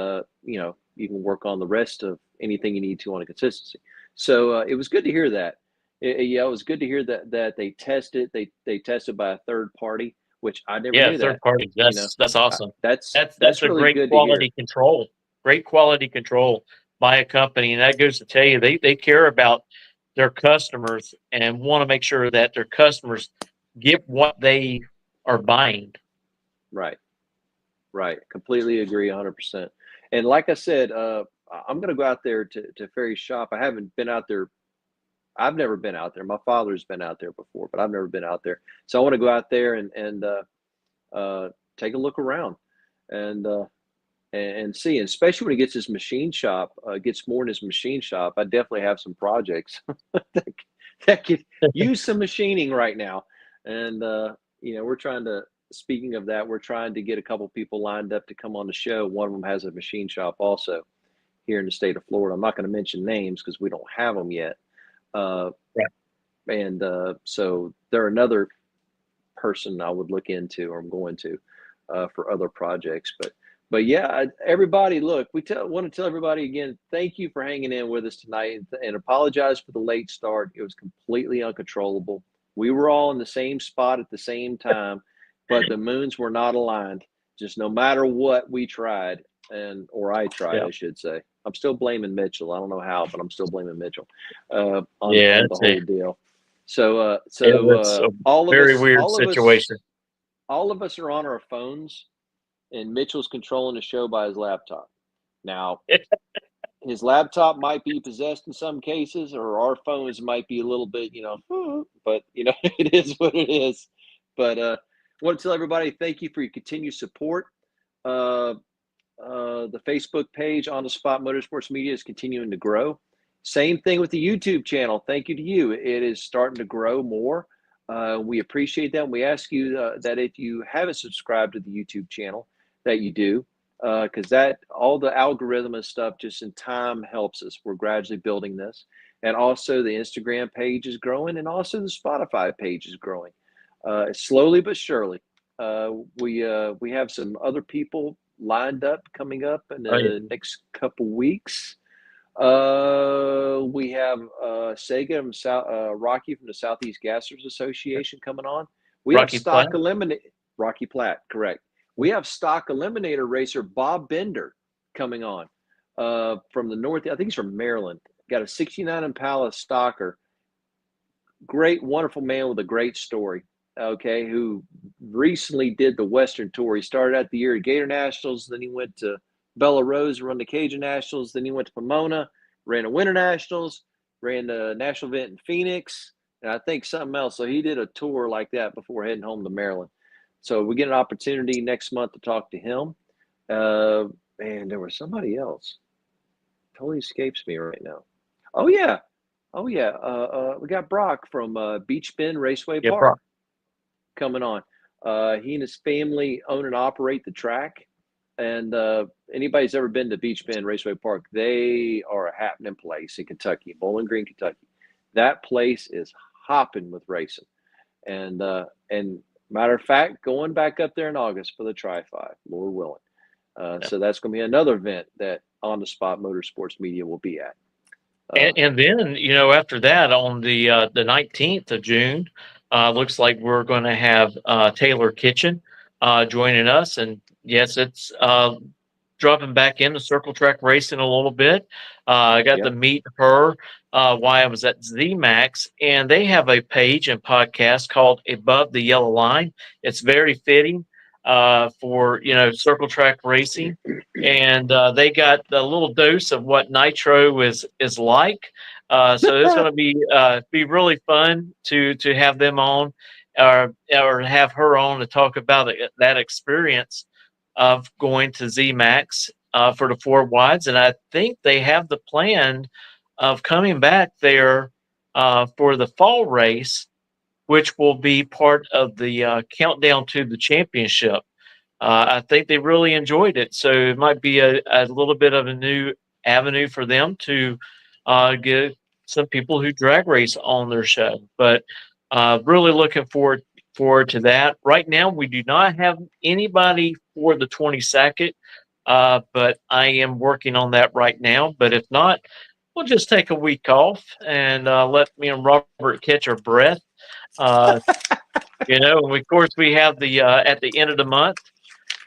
Speaker 5: you can work on the rest of anything you need to on a consistency. So it was good to hear that. It was good to hear that they tested. They tested by a third party, which I never knew.
Speaker 1: Third party. That's awesome.
Speaker 5: That's
Speaker 1: a
Speaker 5: really
Speaker 1: great
Speaker 5: good
Speaker 1: quality control. Great quality control by a company, and that goes to tell you they care about their customers and want to make sure that their customers get what they are buying.
Speaker 5: Right. Completely agree 100%. And like I said, I'm going to go out there to Ferry's shop. I haven't been out there. I've never been out there. My father's been out there before, but I've never been out there. So I want to go out there and take a look around and see, and especially when he gets his machine shop, gets more in his machine shop. I definitely have some projects that could use some machining right now. And, we're trying to speaking of that, we're trying to get a couple people lined up to come on the show. One of them has a machine shop also here in the state of Florida. I'm not going to mention names because we don't have them yet.
Speaker 1: Right.
Speaker 5: And so they're another person I would look into, or I'm going to, for other projects. But yeah, everybody, look, want to tell everybody again, thank you for hanging in with us tonight, and apologize for the late start. It was completely uncontrollable. We were all in the same spot at the same time, but the moons were not aligned. Just no matter what we tried, or I tried, I should say. I'm still blaming Mitchell. I don't know how, but I'm still blaming Mitchell on the whole deal. So all of
Speaker 1: very
Speaker 5: us,
Speaker 1: weird situation.
Speaker 5: All of us are on our phones, and Mitchell's controlling the show by his laptop. Now, his laptop might be possessed in some cases, or our phones might be a little bit, but it is what it is. But I want to tell everybody, thank you for your continued support. The Facebook page, On the Spot Motorsports Media, is continuing to grow. Same thing with the YouTube channel. Thank you to you. It is starting to grow more. We appreciate that. And we ask you that if you haven't subscribed to the YouTube channel, that you do, because all the algorithm and stuff just in time helps us. We're gradually building this. And also the Instagram page is growing, and also the Spotify page is growing. Slowly but surely. We have some other people lined up coming up in the next couple weeks. We have Sega and Rocky from the Southeast Gassers Association coming on. We have Stock Eliminator, Rocky Platt, correct. We have Stock Eliminator racer Bob Bender coming on from the north. I think he's from Maryland. Got a 69 Impala stocker. Great, wonderful man with a great story. Okay, who recently did the Western Tour. He started out the year at Gator Nationals, then he went to Bella Rose, run the Cajun Nationals, then he went to Pomona, ran the Winter Nationals, ran the national event in Phoenix, and I think something else. So he did a tour like that before heading home to Maryland. So we get an opportunity next month to talk to him. And there was somebody else. Totally escapes me right now. Oh yeah. We got Brock from Beach Bend Raceway Park.
Speaker 1: Brock
Speaker 5: coming on. He and his family own and operate the track. And anybody's ever been to Beach Bend Raceway Park, they are a happening place in Kentucky, Bowling Green, Kentucky. That place is hopping with racing. And matter of fact, going back up there in August for the Tri-5, Lord willing. So that's going to be another event that On the Spot Motorsports Media will be at.
Speaker 1: And then, after that, on the 19th of June, looks like we're going to have Taylor Kitchen joining us. And yes, it's dropping back into circle track racing a little bit. I got to meet her while I was at ZMAX, and they have a page and podcast called Above the Yellow Line. It's very fitting for circle track racing, and they got a little dose of what Nitro is like. So it's going to be really fun to have them on, or have her on to talk about that experience of going to ZMAX for the 4 wides. And I think they have the plan of coming back there for the fall race, which will be part of the countdown to the championship. I think they really enjoyed it. So it might be a little bit of a new avenue for them to get some people who drag race on their show. But really looking forward to that. Right now, we do not have anybody for the 22nd, but I am working on that right now. But if not, we'll just take a week off and let me and Robert catch our breath. And of course, we have the at the end of the month,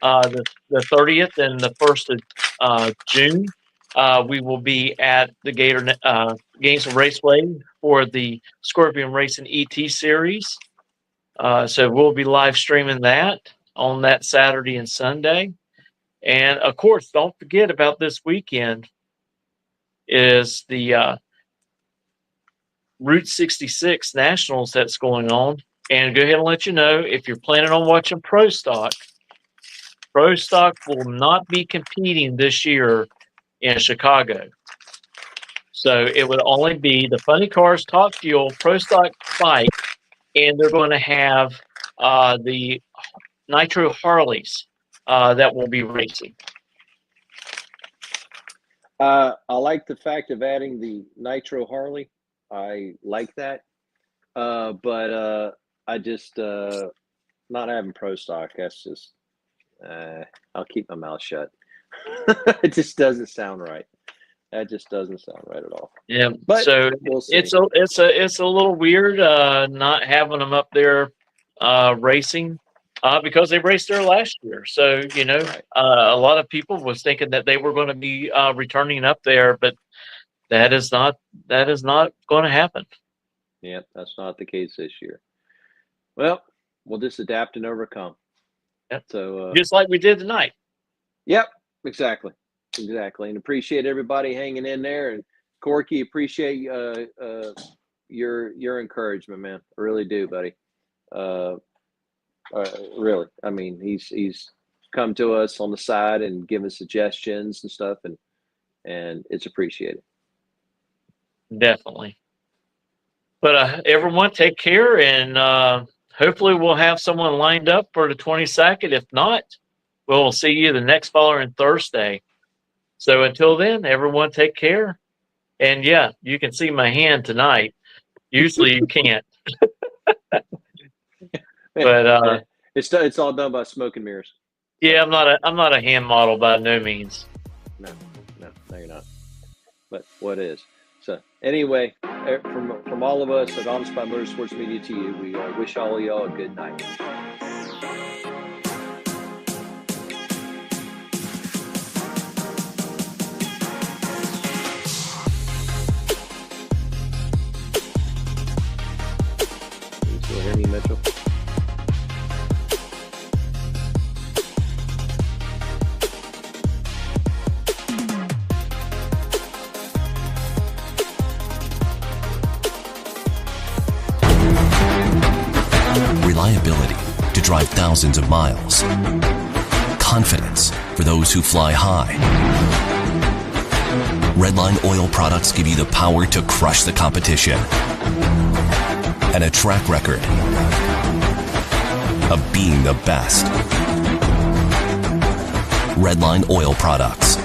Speaker 1: the 30th and the 1st of June, we will be at the Gainesville Raceway for the Scorpion Racing ET Series. So we'll be live streaming that on that Saturday and Sunday. And of course, don't forget about this weekend is the Route 66 Nationals that's going on. And go ahead and let you know, if you're planning on watching Pro Stock will not be competing this year in Chicago. So it would only be the Funny Cars Top Fuel Pro Stock Bike, and they're going to have the Nitro Harleys that will be racing.
Speaker 5: I like the fact of adding the Nitro Harley. I like that. But I just not having pro stock. That's just I'll keep my mouth shut. It just doesn't sound right. That just doesn't sound right at all.
Speaker 1: Yeah,
Speaker 5: But
Speaker 1: so
Speaker 5: we'll see.
Speaker 1: it's a little weird not having them up there racing because they raced there last year. So
Speaker 5: Right.
Speaker 1: a lot of people was thinking that they were going to be returning up there, but that is not going to happen.
Speaker 5: Yeah, that's not the case this year. Well, we'll just adapt and overcome.
Speaker 1: Yep.
Speaker 5: So
Speaker 1: Just like we did tonight.
Speaker 5: Yep, exactly, and appreciate everybody hanging in there. And Corky, appreciate your encouragement, man. I really do, buddy. Really, I mean, he's come to us on the side and given suggestions and stuff, and it's appreciated.
Speaker 1: Definitely. But everyone, take care, and hopefully we'll have someone lined up for the 22nd. If not, we'll see you the next following Thursday. So until then, everyone take care. And yeah, you can see my hand tonight. Usually you can't. But
Speaker 5: it's all done by smoke and mirrors.
Speaker 1: yeah, I'm not a hand model by no means.
Speaker 5: No, you're not. But what is? So anyway, from all of us at On the Spot Motorsports Media to you, we wish all of y'all a good night. Can you still hear me, Mitchell?
Speaker 2: Reliability to drive thousands of miles. Confidence for those who fly high. Redline oil products give you the power to crush the competition. And a track record of being the best. Redline oil products.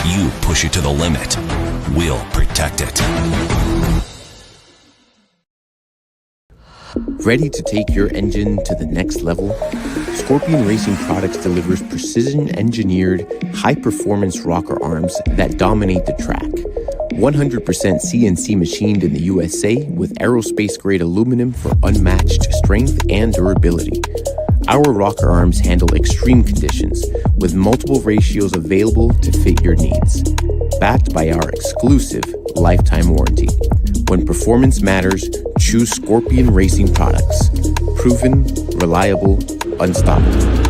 Speaker 2: You push it to the limit, we'll protect it.
Speaker 3: Ready to take your engine to the next level? Scorpion Racing Products delivers precision-engineered, high-performance rocker arms that dominate the track. 100% CNC machined in the USA with aerospace-grade aluminum for unmatched strength and durability. Our rocker arms handle extreme conditions with multiple ratios available to fit your needs. Backed by our exclusive lifetime warranty. When performance matters, choose Scorpion Racing Products. Proven, reliable, unstoppable.